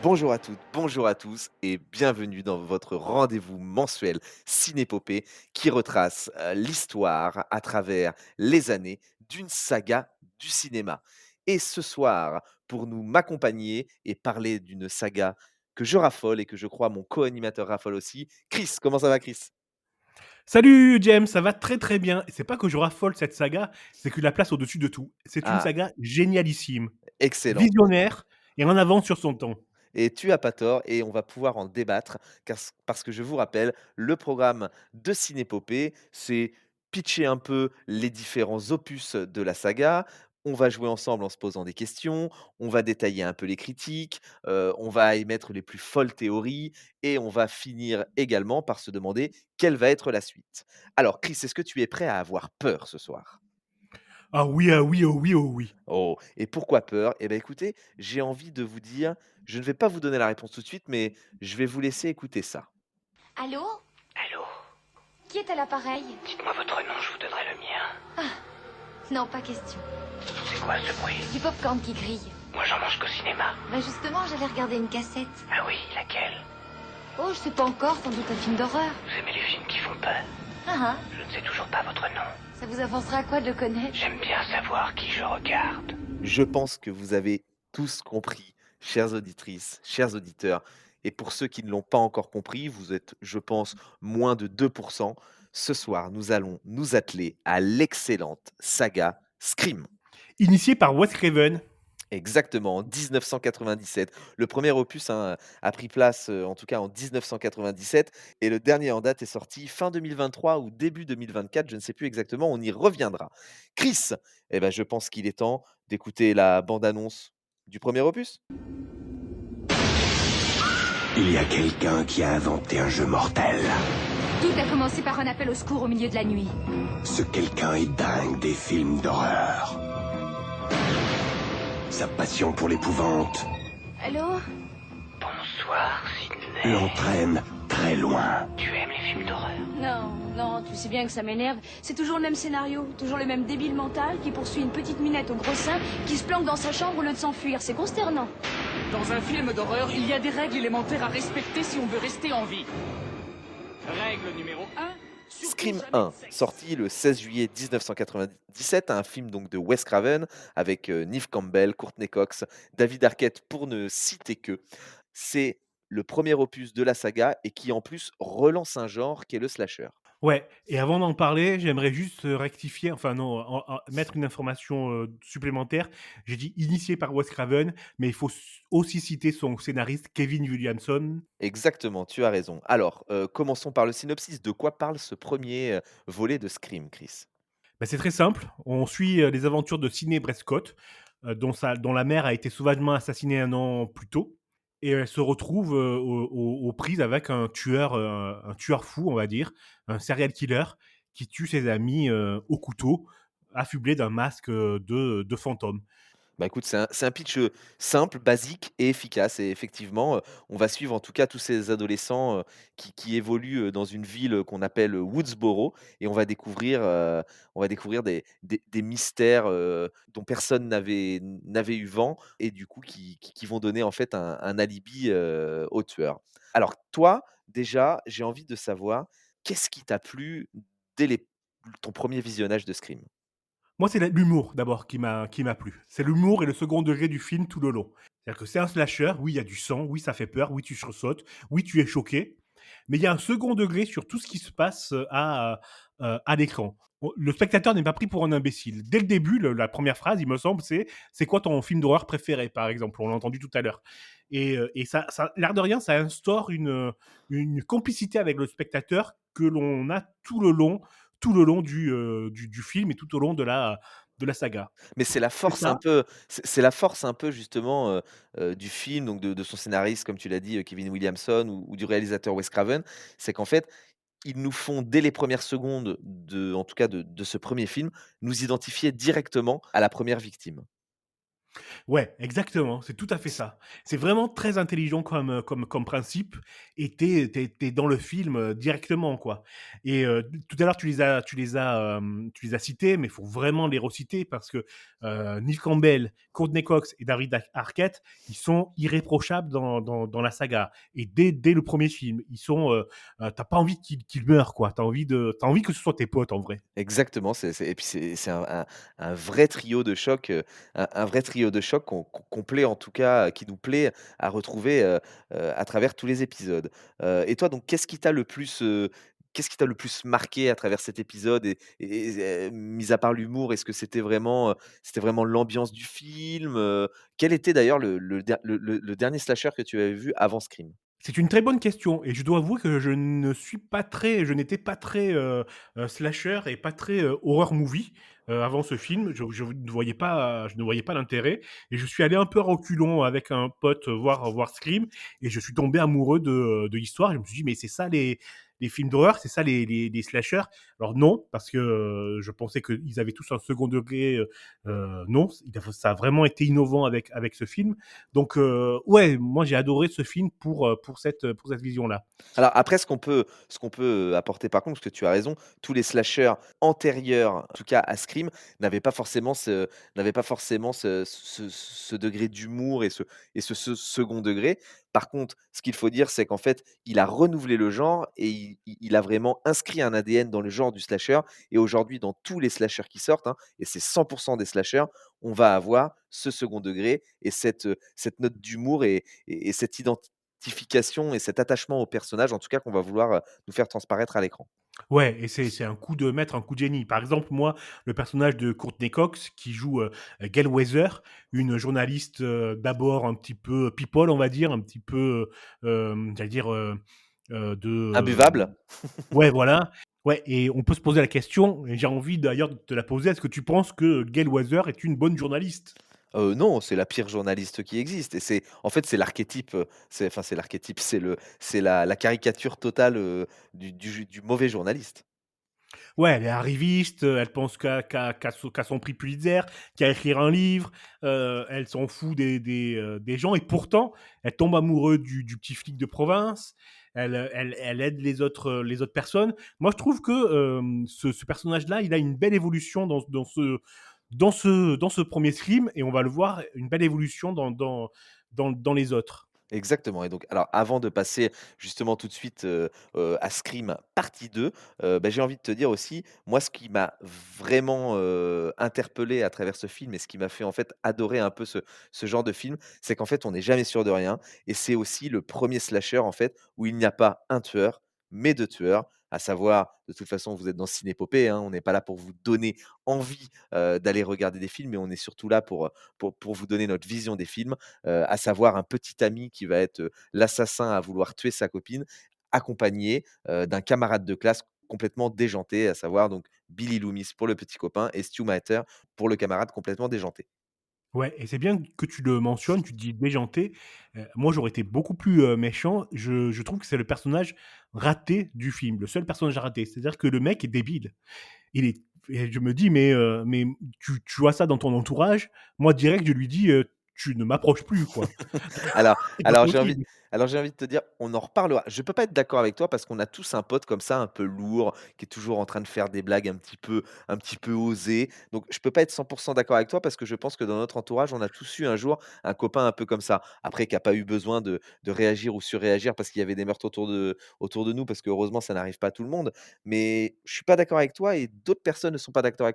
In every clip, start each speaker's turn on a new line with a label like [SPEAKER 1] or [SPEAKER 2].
[SPEAKER 1] Bonjour à toutes, bonjour à tous et bienvenue dans votre rendez-vous mensuel Cinépopée qui retrace l'histoire à travers les années d'une saga du cinéma. Et ce soir, pour nous m'accompagner et parler d'une saga que je raffole et que je crois mon co-animateur raffole aussi, Chris, comment ça va Chris?
[SPEAKER 2] Salut James, ça va très très bien. Et c'est pas que je raffole cette saga, c'est que je la place au-dessus de tout. C'est une
[SPEAKER 1] Ah,
[SPEAKER 2] saga génialissime,
[SPEAKER 1] excellent.
[SPEAKER 2] visionnaire et en avance sur son temps.
[SPEAKER 1] Et tu as pas tort et on va pouvoir en débattre parce que je vous rappelle, le programme de Cinépopée, c'est pitcher un peu les différents opus de la saga. On va jouer ensemble en se posant des questions, on va détailler un peu les critiques, on va émettre les plus folles théories et on va finir également par se demander quelle va être la suite. Alors Chris, est-ce que tu es prêt à avoir peur ce soir?
[SPEAKER 2] Ah oui, ah oui, oh oui, oh oui.
[SPEAKER 1] Oh, et pourquoi peur? Eh bien, écoutez, j'ai envie de vous dire, je ne vais pas vous donner la réponse tout de suite, mais je vais vous laisser écouter ça.
[SPEAKER 3] Allô?
[SPEAKER 4] Allô?
[SPEAKER 3] Qui est à l'appareil?
[SPEAKER 4] Dites-moi votre nom, je vous donnerai le mien.
[SPEAKER 3] Non, pas question.
[SPEAKER 4] C'est quoi ce bruit?
[SPEAKER 3] Du popcorn qui grille.
[SPEAKER 4] Moi j'en mange qu'au cinéma.
[SPEAKER 3] Bah justement, j'allais regarder une cassette.
[SPEAKER 4] Ah oui, laquelle?
[SPEAKER 3] Oh, je sais pas encore, sans doute un film d'horreur.
[SPEAKER 4] Vous aimez les films qui font peur?
[SPEAKER 3] Ah
[SPEAKER 4] Je ne sais toujours pas votre nom.
[SPEAKER 3] ça vous avancera à quoi de le connaître?
[SPEAKER 4] J'aime bien savoir qui je regarde.
[SPEAKER 1] Je pense que vous avez tous compris, chères auditrices, chers auditeurs, et pour ceux qui ne l'ont pas encore compris, vous êtes, je pense, moins de 2%. Ce soir, nous allons nous atteler à l'excellente saga Scream.
[SPEAKER 2] Initié par Wes Craven.
[SPEAKER 1] Exactement, en 1997. Le premier opus, hein, a pris place, en tout cas en 1997 et le dernier en date est sorti fin 2023 ou début 2024, je ne sais plus exactement, on y reviendra. Chris, eh ben, je pense qu'il est temps d'écouter la bande annonce du premier opus?
[SPEAKER 5] Il y a quelqu'un qui a inventé un jeu mortel.
[SPEAKER 3] Tout a commencé par un appel au secours au milieu de la nuit.
[SPEAKER 5] Ce quelqu'un est dingue des films d'horreur. Sa passion pour l'épouvante
[SPEAKER 3] Allô?
[SPEAKER 4] Bonsoir, Sydney.
[SPEAKER 5] l'entraîne très loin.
[SPEAKER 4] Tu aimes les films d'horreur?
[SPEAKER 6] Non, non, tu sais bien que ça m'énerve. C'est toujours le même scénario, toujours le même débile mental qui poursuit une petite minette au gros sein qui se planque dans sa chambre au lieu de s'enfuir. C'est consternant.
[SPEAKER 7] Dans un film d'horreur, il y a des règles élémentaires à respecter si on veut rester en vie. Règle numéro 1.
[SPEAKER 1] Scream 1, sorti le 16 juillet 1997, un film donc de Wes Craven avec, Neve Campbell, Courtney Cox, David Arquette pour ne citer que. C'est le premier opus de la saga et qui en plus relance un genre qui est le slasher.
[SPEAKER 2] Ouais, et avant d'en parler, j'aimerais juste rectifier, enfin non, mettre une information supplémentaire. J'ai dit initié par Wes Craven, mais il faut aussi citer son scénariste Kevin Williamson.
[SPEAKER 1] Exactement, tu as raison. Alors, commençons par le synopsis. De quoi parle ce premier volet de Scream, Chris?
[SPEAKER 2] Bah, c'est très simple. On suit les aventures de Sidney Prescott, dont la mère a été sauvagement assassinée un an plus tôt. Et elle se retrouve aux prises avec un tueur fou, on va dire, un serial killer qui tue ses amis au couteau, affublé d'un masque de fantôme.
[SPEAKER 1] Bah, écoute, c'est un pitch, simple, basique et efficace et effectivement, on va suivre en tout cas tous ces adolescents, qui évoluent, dans une ville, qu'on appelle, Woodsboro et on va découvrir des mystères, dont personne n'avait eu vent et du coup qui vont donner en fait un alibi, au tueur. Alors toi, déjà, j'ai envie de savoir, qu'est-ce qui t'a plu dès ton premier visionnage de Scream?
[SPEAKER 2] Moi, c'est l'humour d'abord qui m'a plu. C'est l'humour et le second degré du film tout le long. C'est-à-dire que c'est un slasher, oui, il y a du sang, oui, ça fait peur, oui, tu sursautes, oui, tu es choqué, mais il y a un second degré sur tout ce qui se passe, à l'écran. On Le spectateur n'est pas pris pour un imbécile. Dès le début, le la première phrase, il me semble, c'est: «C'est quoi ton film d'horreur préféré?» par exemple, on l'a entendu tout à l'heure et ça l'air de rien, ça instaure une complicité avec le spectateur que l'on a tout le long du film et tout au long de la saga.
[SPEAKER 1] Mais c'est la
[SPEAKER 2] C'est
[SPEAKER 1] force un
[SPEAKER 2] ça.
[SPEAKER 1] peu c'est la force un peu justement, du film, donc de son scénariste, comme tu l'as dit, Kevin Williamson ou du réalisateur Wes Craven. C'est qu'en fait, ils nous font dès les premières secondes en tout cas de ce premier film, nous identifier directement à la première victime.
[SPEAKER 2] Ouais, exactement, c'est tout à fait ça. C'est vraiment très intelligent comme principe et tu es dans le film, directement, quoi et tout à l'heure, tu les as cités, mais il faut vraiment les reciter parce que, Neve Campbell, Courtney Cox et David Arquette, ils sont irréprochables dans la saga et dès le premier film, ils sont, tu pas envie qu'ils meurent, quoi. T'as envie que ce soit tes potes, en vrai.
[SPEAKER 1] Exactement, c'est et puis c'est un vrai trio de choc, un vrai trio de choc qu'on plaît en tout cas, qui nous plaît à retrouver, à travers tous les épisodes. Et toi donc qu'est-ce qui t'a le plus marqué à travers cet épisode mis à part l'humour, est-ce que c'était vraiment l'ambiance du film? Quel était d'ailleurs le dernier slasher que tu avais vu avant Scream?
[SPEAKER 2] C'est une très bonne question et je dois avouer que je n'étais pas très, slasher et pas très, horror movie, avant ce film. Je ne voyais pas l'intérêt et je suis allé un peu à reculons avec un pote, voir Scream et je suis tombé amoureux de l'histoire. Je me suis dit: «Mais c'est ça les films d'horreur, c'est ça les slashers?» Alors non, parce que, je pensais qu'ils avaient tous un second degré, non, ça a vraiment été innovant avec ce film. Donc, ouais, moi j'ai adoré ce film pour cette vision-là.
[SPEAKER 1] Alors après ce qu'on peut apporter par contre, parce que tu as raison, tous les slashers antérieurs, en tout cas à Scream, n'avaient pas forcément ce degré d'humour et ce second degré. Par contre, ce qu'il faut dire, c'est qu'en fait, il a renouvelé le genre et il a vraiment inscrit un ADN dans le genre du slasher et aujourd'hui dans tous les slashers qui sortent, hein, et c'est 100 des slashers, on va avoir ce second degré et cette note d'humour et cette identification et cet attachement au personnage, en tout cas, qu'on va vouloir, nous faire transparaître à l'écran.
[SPEAKER 2] Ouais et c'est un coup de maître, un coup de génie. Par exemple, moi, le personnage de Courtney Cox qui joue, Gail Weather, une journaliste, d'abord un petit peu people, on va dire, un petit peu, j'allais dire, de
[SPEAKER 1] Imbuvable?
[SPEAKER 2] ouais, voilà. Ouais et on peut se poser la question et j'ai envie d'ailleurs de te la poser. Est-ce que tu penses que Gail Weather est une bonne journaliste?
[SPEAKER 1] Non, c'est la pire journaliste qui existe et c'est l'archétype, c'est l'archétype, c'est la caricature totale, du mauvais journaliste.
[SPEAKER 2] Ouais, elle est arriviste, elle pense qu'à son prix Pulitzer, qu'à écrire un livre, elle s'en fout des gens et pourtant, elle tombe amoureuse du petit flic de province, elle aide les autres personnes. Moi, je trouve que, ce personnage-là, il a une belle évolution dans ce 1er film et on va le voir, une belle évolution dans les autres.
[SPEAKER 1] Exactement et donc alors avant de passer justement tout de suite, à Scream partie 2, j'ai envie de te dire aussi, moi ce qui m'a vraiment, interpellé à travers ce film et ce qui m'a fait en fait adorer un peu ce genre de film, c'est qu'en fait on n'est jamais sûr de rien et c'est aussi le premier slasher en fait où il n'y a pas un tueur, mais 2 tueurs. À savoir, de toute façon vous êtes dans Cinépopée, hein, on n'est pas là pour vous donner envie, d'aller regarder des films, mais on est surtout là pour vous donner notre vision des films, à savoir un petit ami qui va être, l'assassin à vouloir tuer sa copine, accompagné, d'un camarade de classe complètement déjanté, à savoir donc Billy Loomis pour le petit copain et Stu Mater pour le camarade complètement déjanté.
[SPEAKER 2] Ouais et c'est bien que tu le mentionnes, tu dis déjanté. Moi, j'aurais été beaucoup plus, méchant. Je trouve que c'est le personnage raté du film, le seul personnage raté. C'est-à-dire que le mec est débile. Il est et je me dis: «Mais tu vois ça dans ton entourage?» Moi, direct, je lui dis: «Tu ne m'approches plus, quoi».
[SPEAKER 1] Alors
[SPEAKER 2] C'est pas
[SPEAKER 1] alors j'ai envie
[SPEAKER 2] possible.
[SPEAKER 1] alors j'ai envie de te dire, on en reparlera. Je peux pas être d'accord avec toi parce qu'on a tous un pote comme ça, un peu lourd, qui est toujours en train de faire des blagues un petit peu osées. Donc je peux pas être 100 d'accord avec toi parce que je pense que dans notre entourage, on a tous eu un jour un copain un peu comme ça. Après qui a pas eu besoin de réagir ou surréagir parce qu'il y avait des meurtres autour de nous, parce que heureusement ça n'arrive pas à tout le monde. Mais je suis pas d'accord avec toi et d'autres personnes ne sont pas d'accord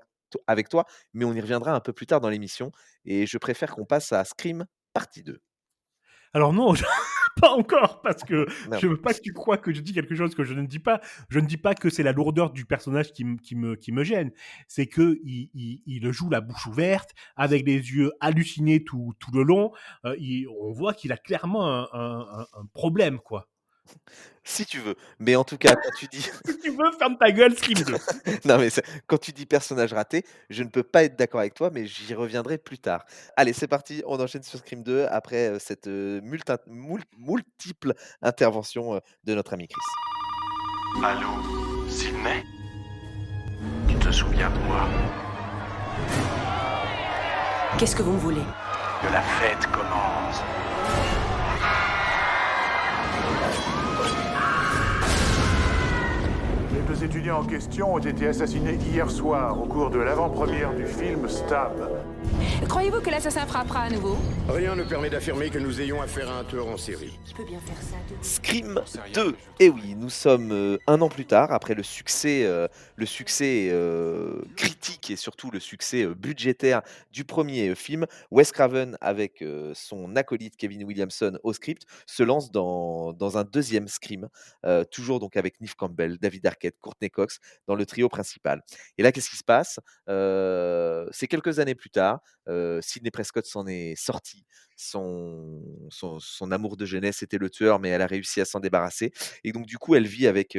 [SPEAKER 1] avec toi, mais on y reviendra un peu plus tard dans l'émission et je préfère qu'on passe à Scream partie 2.
[SPEAKER 2] Alors non, pas encore, parce que
[SPEAKER 1] Merde.
[SPEAKER 2] je veux pas que tu crois que je dis quelque chose que je ne dis pas. Je ne dis pas que c'est la lourdeur du personnage qui me gêne. C'est qu'il le joue la bouche ouverte, avec les yeux hallucinés tout le long. On voit qu'il a clairement un problème, quoi.
[SPEAKER 1] Si tu veux, mais en tout cas, quand tu dis
[SPEAKER 2] Si tu veux, ferme ta gueule, Scream 2.
[SPEAKER 1] non, mais quand tu dis personnage raté, je ne peux pas être d'accord avec toi, mais j'y reviendrai plus tard. Allez, c'est parti, on enchaîne sur Scream 2 après, cette, multiple intervention, de notre ami Chris.
[SPEAKER 5] Allô, Sydney?
[SPEAKER 4] Tu te souviens de moi?
[SPEAKER 8] Qu'est-ce que vous me voulez?
[SPEAKER 5] que la fête commence.
[SPEAKER 8] Les deux étudiants en question ont été assassinés hier soir au cours de l'avant-première du film Stab.
[SPEAKER 6] Croyez-vous que l'assassin frappera à nouveau?
[SPEAKER 9] Rien ne permet d'affirmer que nous ayons affaire à un tueur en série.
[SPEAKER 6] Je peux bien faire ça.
[SPEAKER 1] Scream 2. Et oui, nous sommes un an plus tard, après le succès critique et surtout le succès budgétaire du premier film. Wes Craven, avec son acolyte Kevin Williamson au script, se lance dans un deuxième Scream, toujours donc avec Neve Campbell, David Arquette, Courtney Cox dans le trio principal. Et là, qu'est-ce qui se passe? C'est quelques années plus tard, Sidney Prescott s'en est sortie. Son amour de jeunesse était le tueur, mais elle a réussi à s'en débarrasser. Et donc, du coup, elle vit avec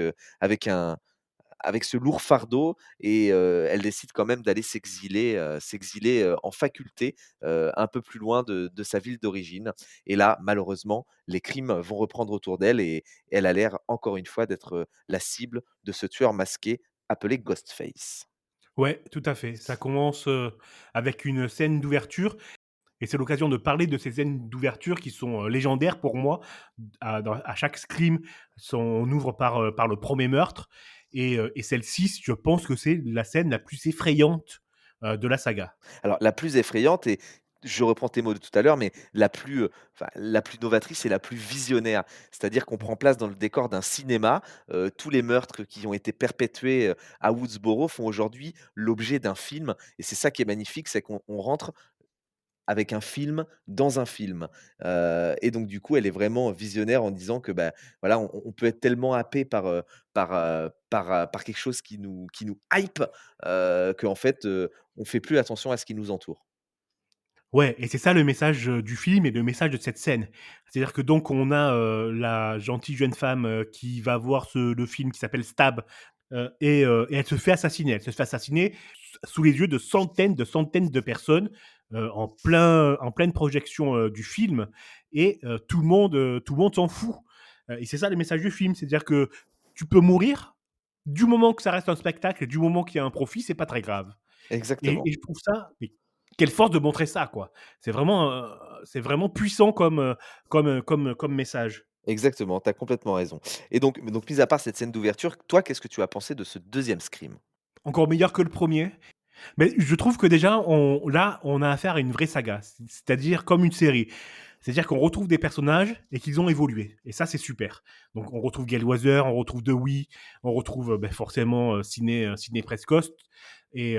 [SPEAKER 1] ce lourd fardeau et elle décide quand même d'aller s'exiler en faculté, un peu plus loin de sa ville d'origine. Et là, malheureusement, les crimes vont reprendre autour d'elle et elle a l'air, encore une fois, d'être la cible de ce tueur masqué appelé Ghostface.
[SPEAKER 2] Ouais, tout à fait. Ça commence avec une scène d'ouverture. Et c'est l'occasion de parler de ces scènes d'ouverture qui sont légendaires pour moi. À chaque Scream, on ouvre par le premier meurtre. Et celle-ci, je pense que c'est la scène la plus effrayante de la saga.
[SPEAKER 1] Alors, la plus effrayante et je reprends tes mots de tout à l'heure, mais la plus novatrice et la plus visionnaire. C'est-à-dire qu'on prend place dans le décor d'un cinéma. Tous les meurtres qui ont été perpétués, à Woodsboro font aujourd'hui l'objet d'un film et c'est ça qui est magnifique, c'est qu'on rentre avec un film dans un film. Et donc du coup, elle est vraiment visionnaire en disant que, bah, voilà, on peut être tellement happé par quelque chose qui nous hype, qu'en fait, on fait plus attention à ce qui nous entoure.
[SPEAKER 2] Ouais, et c'est ça le message du film et le message de cette scène. C'est-à-dire que donc on a la gentille jeune femme qui va voir le film qui s'appelle Stab, et elle se fait assassiner. Elle se fait assassiner sous les yeux de centaines de personnes en pleine projection du film, et tout le monde s'en fout. Et c'est ça le message du film, c'est-à-dire que tu peux mourir du moment que ça reste un spectacle et du moment qu'il y a un profit, c'est pas très grave.
[SPEAKER 1] Exactement.
[SPEAKER 2] Et je trouve ça, mais quelle force de montrer ça, quoi. C'est vraiment puissant comme message.
[SPEAKER 1] Exactement, tu as complètement raison. Et donc mis à part cette scène d'ouverture, toi, qu'est-ce que tu as pensé de ce deuxième Scream?
[SPEAKER 2] Encore meilleur que le premier. Mais je trouve que déjà, on a affaire à une vraie saga, c'est-à-dire comme une série. C'est-à-dire qu'on retrouve des personnages et qu'ils ont évolué. Et ça, c'est super. Donc, on retrouve Gail Weathers, on retrouve Dewey, on retrouve forcément Sidney Prescott. Et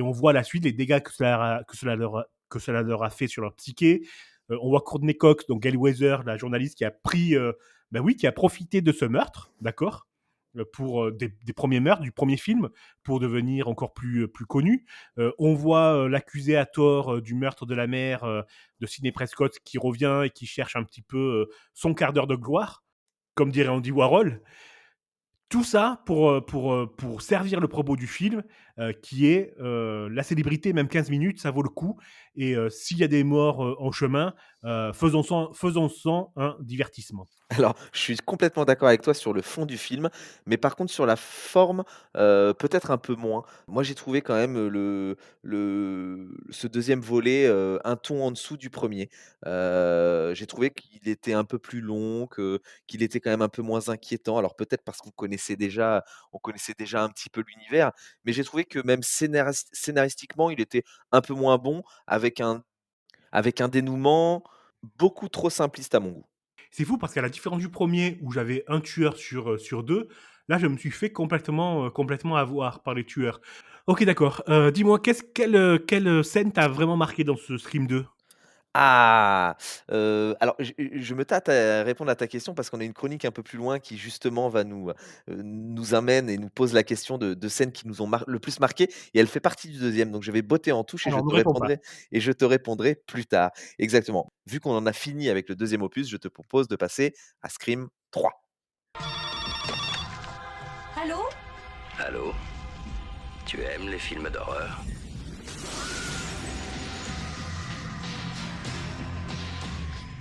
[SPEAKER 2] on voit à la suite les dégâts que cela leur a fait sur leur psyché. On voit Courtney Cox, donc Gail Weathers, la journaliste qui a qui a profité de ce meurtre, d'accord, pour des premiers meurtres, du premier film, pour devenir encore plus connu. On voit l'accusé à tort du meurtre de la mère de Sidney Prescott qui revient et qui cherche un petit peu son quart d'heure de gloire, comme dirait Andy Warhol. Tout ça pour servir le propos du film, qui est la célébrité, même 15 minutes, ça vaut le coup. Et s'il y a des morts en chemin, faisons-en un divertissement.
[SPEAKER 1] Alors, je suis complètement d'accord avec toi sur le fond du film, mais par contre sur la forme, peut-être un peu moins. Moi, j'ai trouvé quand même ce deuxième volet, un ton en dessous du premier. J'ai trouvé qu'il était un peu plus long, qu'il était quand même un peu moins inquiétant. Alors peut-être parce qu'on connaissait déjà un petit peu l'univers, mais j'ai trouvé que même scénaristiquement, il était un peu moins bon avec un dénouement beaucoup trop simpliste à mon goût.
[SPEAKER 2] C'est fou parce qu'à la différence du premier où j'avais un tueur sur deux, là je me suis fait complètement avoir par les tueurs. Ok, d'accord. Dis-moi, quelle scène t'a vraiment marqué dans ce Scream 2?
[SPEAKER 1] Ah! Alors je me tâte à répondre à ta question parce qu'on a une chronique un peu plus loin qui justement va nous amène et nous pose la question de scènes qui nous ont le plus marqué et elle fait partie du deuxième. Donc je vais botter en touche et je
[SPEAKER 2] Alors, ne
[SPEAKER 1] te
[SPEAKER 2] réponds pas.
[SPEAKER 1] répondrai plus tard. Exactement. Vu qu'on en a fini avec le deuxième opus, je te propose de passer à Scream 3.
[SPEAKER 6] Allô?
[SPEAKER 4] Allô? Tu aimes les films d'horreur?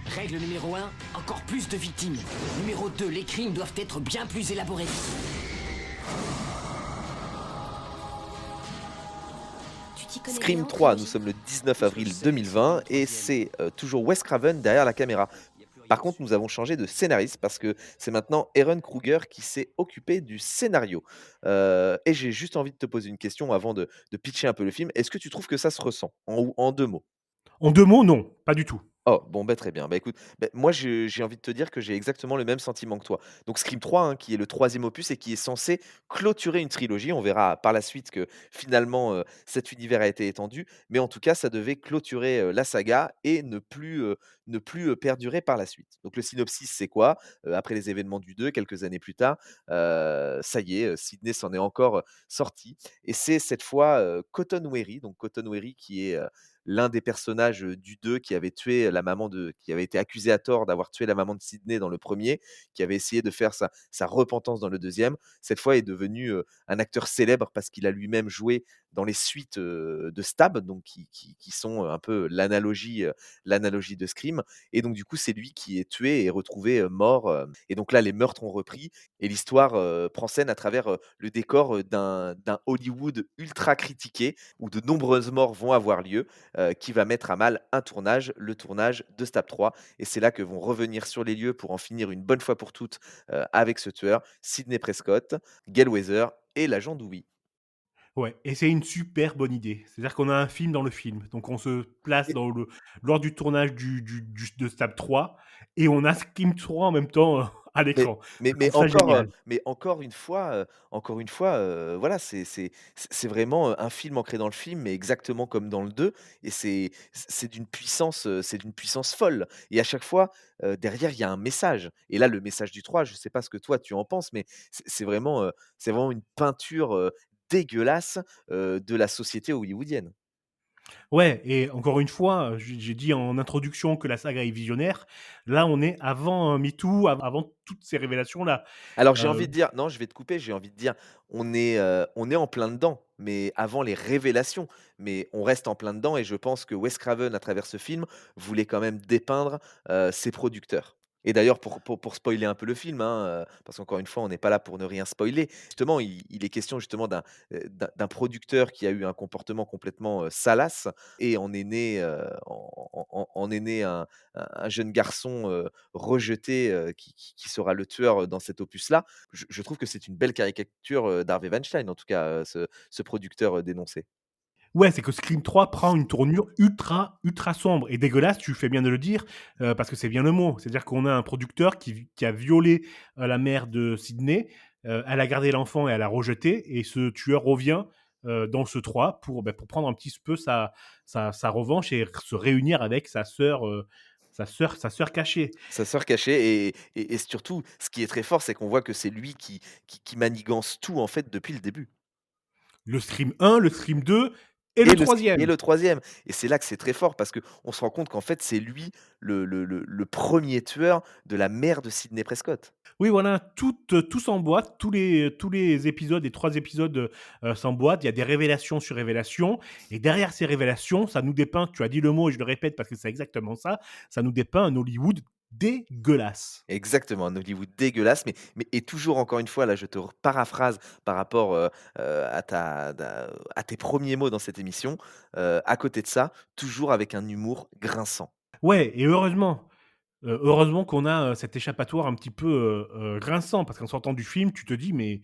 [SPEAKER 7] Règle numéro 1, encore plus de victimes. Numéro 2, les crimes doivent être bien plus élaborés.
[SPEAKER 6] Tu
[SPEAKER 1] Scream 3, nous sommes le 19 avril 2020 et c'est toujours Wes Craven derrière la caméra. Par contre, nous avons changé de scénariste parce que c'est maintenant Aaron Kruger qui s'est occupé du scénario. Et j'ai juste envie de te poser une question avant de pitcher un peu le film. Est-ce que tu trouves que ça se ressent en 2 mots?
[SPEAKER 2] En 2 mots, non, pas du tout.
[SPEAKER 1] Oh, bon, bah, très bien. Bah, écoute, moi, j'ai envie de te dire que j'ai exactement le même sentiment que toi. Donc Scream 3, hein, qui est le troisième opus et qui est censé clôturer une trilogie. On verra par la suite que finalement, cet univers a été étendu, mais en tout cas, ça devait clôturer, la saga et ne plus perdurer par la suite. Donc le synopsis, c'est quoi? Après les événements du 2, quelques années plus tard, ça y est, Sydney s'en est encore, sorti et c'est cette fois, Cotton Weary, donc Cotton Weary qui est, l'un des personnages, du 2 qui avait été accusé à tort d'avoir tué la maman de Sydney dans le premier, qui avait essayé de faire sa repentance dans le deuxième. Cette fois est devenu, un acteur célèbre parce qu'il a lui-même joué dans les suites, de Stab, donc qui sont, un peu l'analogie de Scream et donc du coup, c'est lui qui est tué et retrouvé, mort, et donc là, les meurtres ont repris et l'histoire, prend scène à travers, le décor, d'un Hollywood ultra critiqué où de nombreuses morts vont avoir lieu, qui va mettre à mal un tournage, le tournage de Stab 3 et c'est là que vont revenir sur les lieux pour en finir une bonne fois pour toutes, avec ce tueur, Sidney Prescott, Gail Weathers et l'agent Dewey.
[SPEAKER 2] Ouais, et c'est une super bonne idée. C'est-à-dire qu'on a un film dans le film. Donc on se place
[SPEAKER 1] Et
[SPEAKER 2] lors du tournage de Stab 3 et on a Scream 3 en même temps, à
[SPEAKER 1] mais
[SPEAKER 2] l'écran.
[SPEAKER 1] mais
[SPEAKER 2] Je
[SPEAKER 1] mais
[SPEAKER 2] trouve ça
[SPEAKER 1] encore,
[SPEAKER 2] génial.
[SPEAKER 1] mais encore une fois, voilà, c'est vraiment, un film ancré dans le film, mais exactement comme dans le 2 et c'est d'une puissance folle et à chaque fois, derrière, il y a un message et là, le message du 3, je ne sais pas ce que toi tu en penses, mais c'est vraiment une peinture, dégueulasse, de la société hollywoodienne.
[SPEAKER 2] Ouais, et encore une fois, j'ai dit en introduction que la saga est visionnaire. Là, on est avant, MeToo, avant toutes ces révélations-là.
[SPEAKER 1] Alors j'ai envie
[SPEAKER 2] Heu,
[SPEAKER 1] de dire non, je vais te couper, j'ai envie de dire, on est en plein dedans, mais avant les révélations, mais on reste en plein dedans et je pense que Wes Craven, à travers ce film, voulait quand même dépeindre, ses producteurs. Et d'ailleurs pour spoiler un peu le film, hein, parce qu'encore une fois, on n'est pas là pour ne rien spoiler. Justement, il est question justement d'un producteur qui a eu un comportement complètement, salace et en est né un jeune garçon, rejeté, qui sera le tueur, dans cet opus-là. Je trouve que c'est une belle caricature, d'Harvey Weinstein, en tout cas, ce producteur, dénoncé.
[SPEAKER 2] ouais, c'est que Scream 3 prend une tournure ultra, ultra sombre et dégueulasse, tu fais bien de le dire, parce que c'est bien le mot. C'est-à-dire qu'on a un producteur qui a violé, la mère de Sydney, elle a gardé l'enfant et elle l'a rejeté et ce tueur revient, dans ce 3 pour prendre un petit peu sa revanche et se réunir avec sa sœur cachée.
[SPEAKER 1] Sa sœur cachée et surtout, ce qui est très fort, c'est qu'on voit que c'est lui qui manigance tout, en fait, depuis le début.
[SPEAKER 2] Le Scream 1, le Scream 2 et le
[SPEAKER 1] Et le sc et
[SPEAKER 2] troisième.
[SPEAKER 1] le 3e et c'est là que c'est très fort parce qu'on se rend compte qu'en fait, c'est lui le 1er tueur de la mère de Sidney Prescott.
[SPEAKER 2] Oui, voilà, tout s'emboîte, tous les épisodes, les 3 épisodes, s'emboîtent. Il y a des révélations sur révélations et derrière ces révélations, ça nous dépeint, tu as dit le mot et je le répète parce que c'est exactement ça, ça nous dépeint un Hollywood dégueulasse.
[SPEAKER 1] Exactement, un Hollywood dégueulasse, mais et toujours encore une fois, là, je te paraphrase par rapport, à tes premiers mots dans cette émission, à côté de ça, toujours avec un humour grinçant.
[SPEAKER 2] Ouais, et heureusement qu'on a, cet échappatoire un petit peu, grinçant parce qu'en sortant du film, tu te dis: «Mais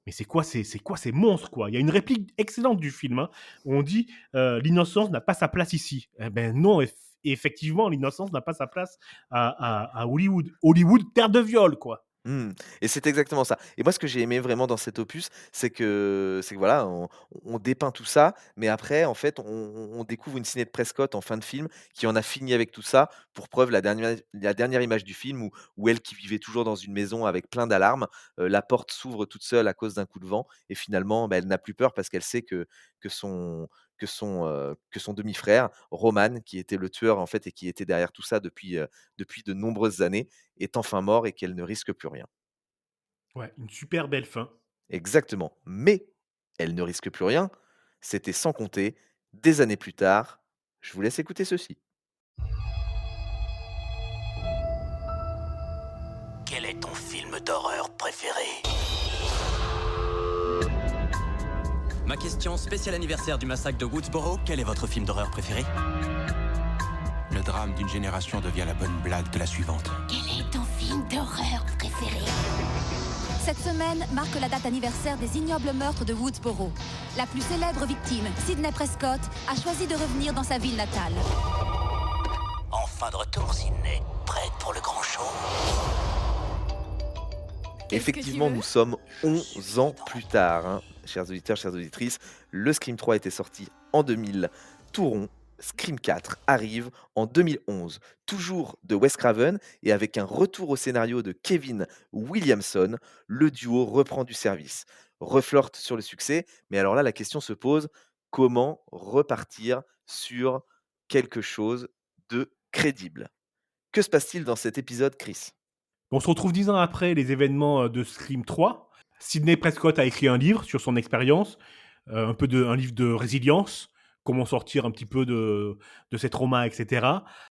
[SPEAKER 2] c'est quoi ces monstres, quoi?» Il y a une réplique excellente du film, hein, où on dit, «L'innocence n'a pas sa place ici». Eh ben non, effectivement, l'innocence n'a pas sa place à Hollywood. Hollywood, terre de viol, quoi.
[SPEAKER 1] Mmh et c'est exactement ça et moi, ce que j'ai aimé vraiment dans cet opus, c'est que voilà, on dépeint tout ça, mais après, en fait, on découvre une Sinéad Prescott en fin de film qui en a fini avec tout ça. Pour preuve, la dernière image du film où elle qui vivait toujours dans une maison avec plein d'alarmes, la porte s'ouvre toute seule à cause d'un coup de vent et finalement, bah, elle n'a plus peur parce qu'elle sait que son que son demi-frère, Roman, qui était le tueur, en fait et qui était derrière tout ça depuis de nombreuses années, est enfin mort et qu'elle ne risque plus rien.
[SPEAKER 2] Ouais, une super belle fin.
[SPEAKER 1] Exactement, mais elle ne risque plus rien, c'était sans compter des années plus tard. Je vous laisse écouter ceci.
[SPEAKER 5] Quel est ton film d'horreur préféré?
[SPEAKER 10] Ma question spécial anniversaire du massacre de Woodsboro, quel est votre film d'horreur préféré?
[SPEAKER 11] Le drame d'une génération devient la bonne blague de la suivante.
[SPEAKER 12] Quel est ton film d'horreur préféré?
[SPEAKER 13] Cette semaine marque la date anniversaire des ignobles meurtres de Woodsboro. La plus célèbre victime, Sidney Prescott, a choisi de revenir dans sa ville natale.
[SPEAKER 14] Enfin de retour, Sidney. Prête pour le grand show?
[SPEAKER 1] Effectivement, nous sommes 11 ans plus tard, hein, chers auditeurs, chères auditrices. Le Scream 3 était sorti en 2000, tout rond. Scream 4 arrive en 2011, toujours de Wes Craven et avec un retour au scénario de Kevin Williamson, le duo reprend du service, reflirte sur le succès, mais alors là la question se pose, comment repartir sur quelque chose de crédible? Que se passe-t-il dans cet épisode, Chris?
[SPEAKER 2] On se retrouve 10 ans après les événements de Scream 3. Sidney Prescott a écrit un livre sur son expérience, un livre de résilience, comment sortir un petit peu de ses traumas, etc.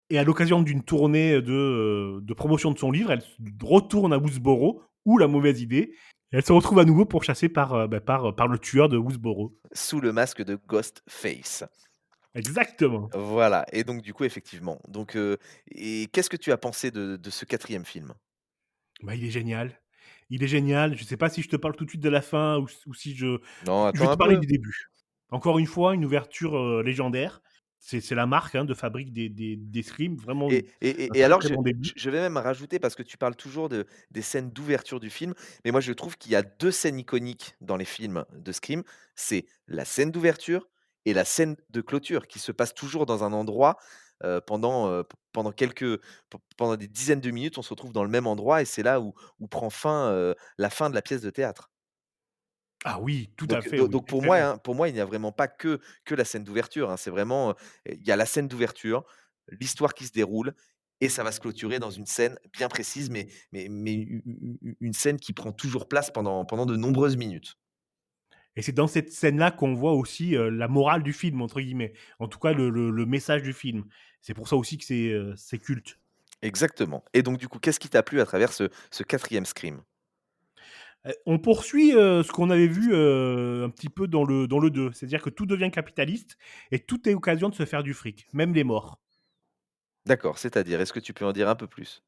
[SPEAKER 2] Et à l'occasion d'une tournée de promotion de son livre, elle retourne à Woodsboro, ou la mauvaise idée, et elle se retrouve à nouveau pourchassée par le tueur de Woodsboro.
[SPEAKER 1] Sous le masque de Ghostface.
[SPEAKER 2] Exactement.
[SPEAKER 1] Voilà, et donc du coup, effectivement. Donc, et qu'est-ce que tu as pensé de ce 4e film?
[SPEAKER 2] Bah, il est génial. Il est génial. Je sais pas si je te parle tout de suite de la fin ou si
[SPEAKER 1] Non,
[SPEAKER 2] je vais
[SPEAKER 1] attends
[SPEAKER 2] te
[SPEAKER 1] un
[SPEAKER 2] parler
[SPEAKER 1] peu.
[SPEAKER 2] du début. Encore une fois, une ouverture, légendaire. C'est la marque, hein, de fabrique des Scream, vraiment un
[SPEAKER 1] Et
[SPEAKER 2] très,
[SPEAKER 1] alors
[SPEAKER 2] très bon début.
[SPEAKER 1] je vais même rajouter parce que tu parles toujours des scènes d'ouverture du film, mais moi je trouve qu'il y a 2 scènes iconiques dans les films de Scream. C'est la scène d'ouverture et la scène de clôture qui se passe toujours dans un endroit, pendant pendant des dizaines de minutes, on se retrouve dans le même endroit et c'est là où prend fin, la fin de la pièce de théâtre.
[SPEAKER 2] Ah oui, tout à
[SPEAKER 1] Donc
[SPEAKER 2] fait,
[SPEAKER 1] do
[SPEAKER 2] oui,
[SPEAKER 1] donc
[SPEAKER 2] excellent.
[SPEAKER 1] pour moi, il n'y a vraiment pas que la scène d'ouverture, hein. C'est vraiment, il y a la scène d'ouverture, l'histoire qui se déroule et ça va se clôturer dans une scène bien précise, mais une scène qui prend toujours place pendant de nombreuses minutes.
[SPEAKER 2] Et c'est dans cette scène-là qu'on voit aussi, «la morale du film» entre guillemets. En tout cas, le message du film. C'est pour ça aussi que c'est culte.
[SPEAKER 1] Exactement, et donc du coup, qu'est-ce qui t'a plu à travers ce 4e Scream?
[SPEAKER 2] On poursuit, ce qu'on avait vu, un petit peu dans le 2. C'est-à-dire que tout devient capitaliste et tout est occasion de se faire du fric, même les morts.
[SPEAKER 1] D'accord, c'est-à-dire? Est-ce que tu peux en dire un peu plus?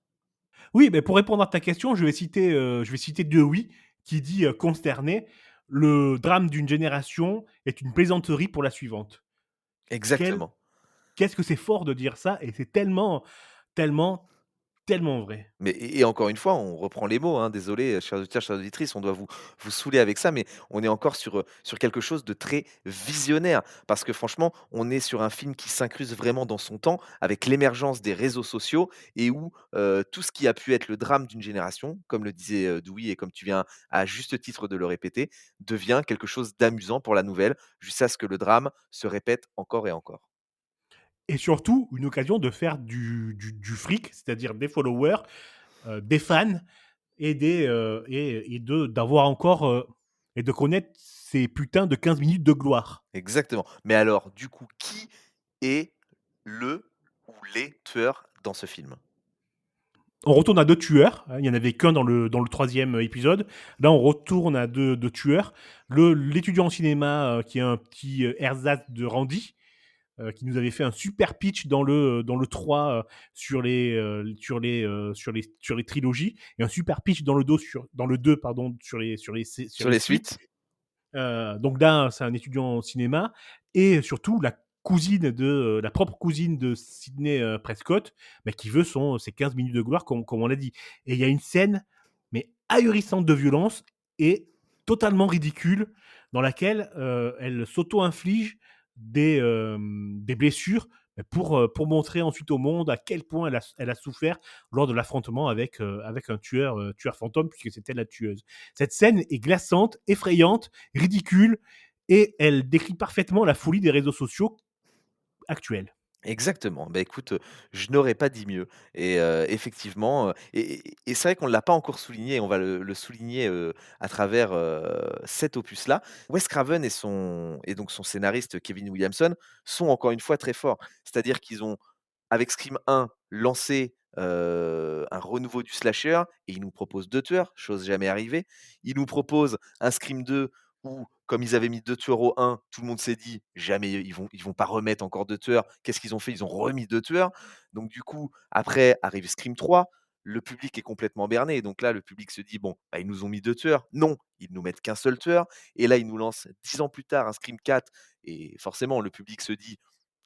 [SPEAKER 2] Oui, mais pour répondre à ta question, je vais citer Dewey qui dit, consterné: «Le drame d'une génération est une plaisanterie pour la suivante». Quel
[SPEAKER 1] Exactement.
[SPEAKER 2] Qu'est-ce que c'est fort de dire ça et c'est tellement, tellement, tellement vrai.
[SPEAKER 1] Mais et encore une fois, on reprend les mots, hein, désolé, chers auditeurs, chères auditrices, on doit vous saouler avec ça, mais on est encore sur quelque chose de très visionnaire. Parce que franchement, on est sur un film qui s'incruste vraiment dans son temps, avec l'émergence des réseaux sociaux et où, tout ce qui a pu être le drame d'une génération, comme le disait, Dewey et comme tu viens à juste titre de le répéter, devient quelque chose d'amusant pour la nouvelle, jusqu'à ce que le drame se répète encore et encore.
[SPEAKER 2] Et surtout, une occasion de faire du fric, c'est-à-dire des followers, des fans et d'avoir encore, et de connaître ces putains de 15 minutes de gloire.
[SPEAKER 1] Exactement. Mais alors, du coup, qui est le ou les tueurs dans ce film?
[SPEAKER 2] On retourne à 2 tueurs, hein, il y en avait qu'un dans le 3e épisode. Là, on retourne à deux tueurs. L'étudiant en cinéma, qui est un petit, ersatz de Randy, qui nous avait fait un super pitch dans le 3, sur les trilogies et un super pitch dans le 2 pardon, sur
[SPEAKER 1] Sur
[SPEAKER 2] les
[SPEAKER 1] les
[SPEAKER 2] suites.
[SPEAKER 1] suites?
[SPEAKER 2] Donc là, c'est un étudiant en cinéma et surtout la propre cousine de Sidney, Prescott, bah, qui veut ses 15 minutes de gloire comme on l'a dit. Et il y a une scène, mais ahurissante de violence et totalement ridicule dans laquelle, elle s'auto-inflige des blessures, bah, pour montrer ensuite au monde à quel point elle a souffert lors de l'affrontement avec un tueur fantôme puisque c'était la tueuse. Cette scène est glaçante, effrayante, ridicule et elle décrit parfaitement la folie des réseaux sociaux actuels.
[SPEAKER 1] Exactement. Bah, écoute, je n'aurais pas dit mieux et effectivement, et c'est vrai qu'on ne l'a pas encore souligné, on va le souligner, à travers, cet opus-là. Wes Craven et donc son scénariste Kevin Williamson sont encore une fois très forts. C'est-à-dire qu'ils ont, avec Scream 1, lancé, un renouveau du slasher et ils nous proposent 2 tueurs, chose jamais arrivée. Ils nous proposent un Scream 2 où comme ils avaient mis 2 tueurs au 1, tout le monde s'est dit: «Jamais ils vont pas remettre encore 2 tueurs». Qu'est-ce qu'ils ont fait? Ils ont remis 2 tueurs. Donc du coup, après arrive Scream 3, le public est complètement berné. Donc là, le public se dit: «Bon, bah, ils nous ont mis 2 tueurs». Non, ils nous mettent qu'un seul tueur et là, ils nous lancent 10 ans plus tard un Scream 4 et forcément, le public se dit: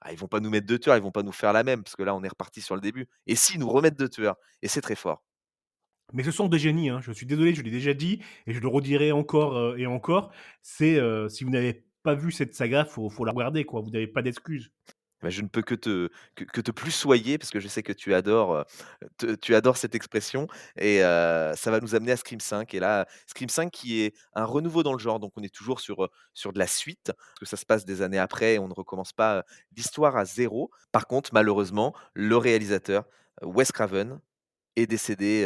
[SPEAKER 1] «Ah, ils vont pas nous mettre 2 tueurs, ils vont pas nous faire la même parce que là, on est reparti sur le début et s'ils nous remettent 2 tueurs?» Et c'est très fort.
[SPEAKER 2] Mais ce sont des génies, hein. Je suis désolé, je l'ai déjà dit et je le redirai encore, et encore. Si vous n'avez pas vu cette saga, faut la regarder, quoi. Vous n'avez pas d'excuses.
[SPEAKER 1] Bah, je ne peux que te plussoyer parce que je sais que tu adores cette expression et ça va nous amener à Scream 5 et là, Scream 5 qui est un renouveau dans le genre, donc on est toujours sur de la suite, parce que ça se passe des années après et on ne recommence pas, l'histoire à zéro. Par contre, malheureusement, le réalisateur, Wes Craven est décédé,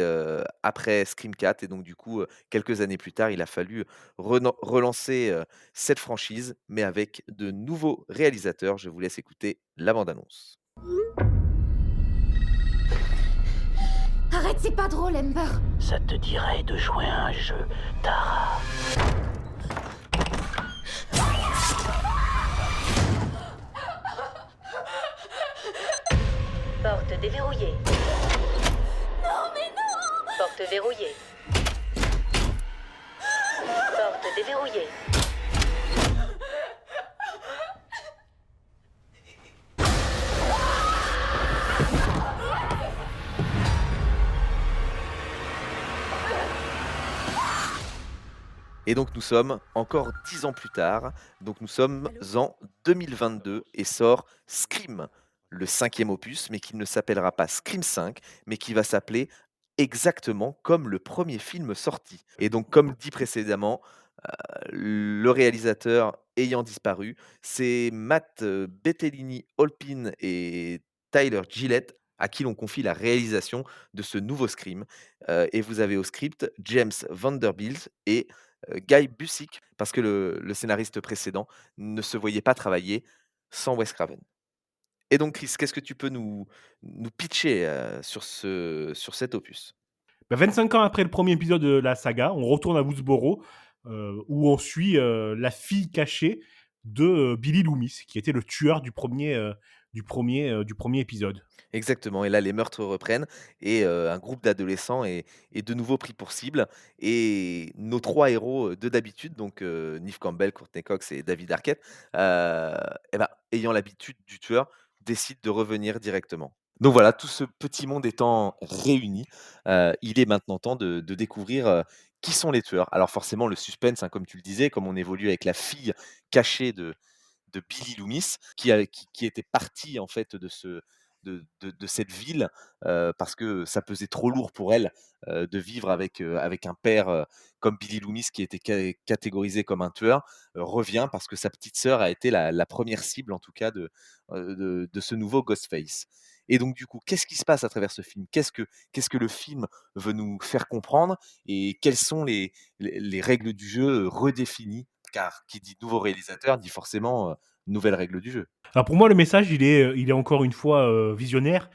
[SPEAKER 1] après Scream 4 et donc du coup, quelques années plus tard, il a fallu relancer, cette franchise, mais avec de nouveaux réalisateurs. Je vous laisse écouter la bande annonce.
[SPEAKER 12] Arrête, c'est pas drôle, Amber.
[SPEAKER 14] Ça te dirait de jouer à un jeu, Tara?
[SPEAKER 15] Porte déverrouillée.
[SPEAKER 12] Non, mais non!
[SPEAKER 15] Porte verrouillée. Porte déverrouillée.
[SPEAKER 1] Et donc nous sommes encore 10 ans plus tard, donc nous sommes en 2022 et sort Scream, le 5e opus, mais qui ne s'appellera pas Scream 5, mais qui va s'appeler exactement comme le premier film sorti. Et donc comme dit précédemment, le réalisateur ayant disparu, c'est Matt, Bettinelli-Olpin et Tyler Gillett à qui l'on confie la réalisation de ce nouveau Scream. Et vous avez au script James Vanderbilt et Guy Busick, parce que le scénariste précédent ne se voyait pas travailler sans Wes Craven. Et donc Chris, qu'est-ce que tu peux nous pitcher, sur cet opus?
[SPEAKER 2] Bah, 25 ans après le premier épisode de la saga, on retourne à Woodsboro, où on suit, la fille cachée de, Billy Loomis, qui était le tueur du premier épisode.
[SPEAKER 1] Exactement et là les meurtres reprennent et un groupe d'adolescents est de nouveau pris pour cible et nos 3 héros, de d'habitude donc Neve Campbell, Courtney Cox et David Arquette, et bah, ayant l'habitude du tueur, décident de revenir directement. Donc voilà, tout ce petit monde étant réuni, il est maintenant temps de découvrir, qui sont les tueurs. Alors forcément le suspense, hein, comme tu le disais, comme on évolue avec la fille cachée de Billy Loomis qui était partie en fait de cette ville, parce que ça pesait trop lourd pour elle, de vivre avec un père, comme Billy Loomis qui était catégorisé comme un tueur, revient parce que sa petite sœur a été la 1re cible en tout cas de ce nouveau Ghostface. Et donc du coup, qu'est-ce qui se passe à travers ce film? Qu'est-ce que le film veut nous faire comprendre et quelles sont les règles du jeu, redéfinies? Car qui dit nouveau réalisateur dit forcément, nouvelles règles du jeu.
[SPEAKER 2] Alors pour moi, le message, il est encore une fois, visionnaire.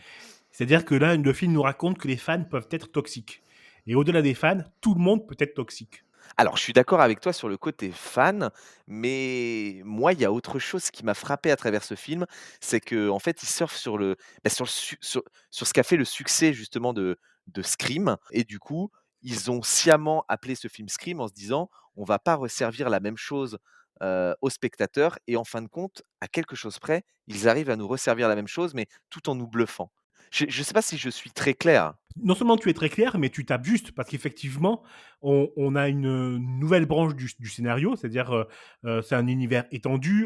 [SPEAKER 2] C'est-à-dire que là, le film nous raconte que les fans peuvent être toxiques et au-delà des fans, tout le monde peut être toxique.
[SPEAKER 1] Alors, je suis d'accord avec toi sur le côté fan, mais moi, il y a autre chose qui m'a frappé à travers ce film, c'est qu'en fait, il surfe sur ce qu'a fait le succès justement de Scream et du coup, ils ont sciemment appelé ce film Scream en se disant: «On va pas resservir la même chose, aux spectateurs» et en fin de compte, à quelque chose près, ils arrivent à nous resservir la même chose, mais tout en nous bluffant. Je ne sais pas si je suis très clair?
[SPEAKER 2] Non seulement tu es très clair, mais tu tapes juste parce qu'effectivement, on a une nouvelle branche du scénario, c'est-à-dire, c'est un univers étendu,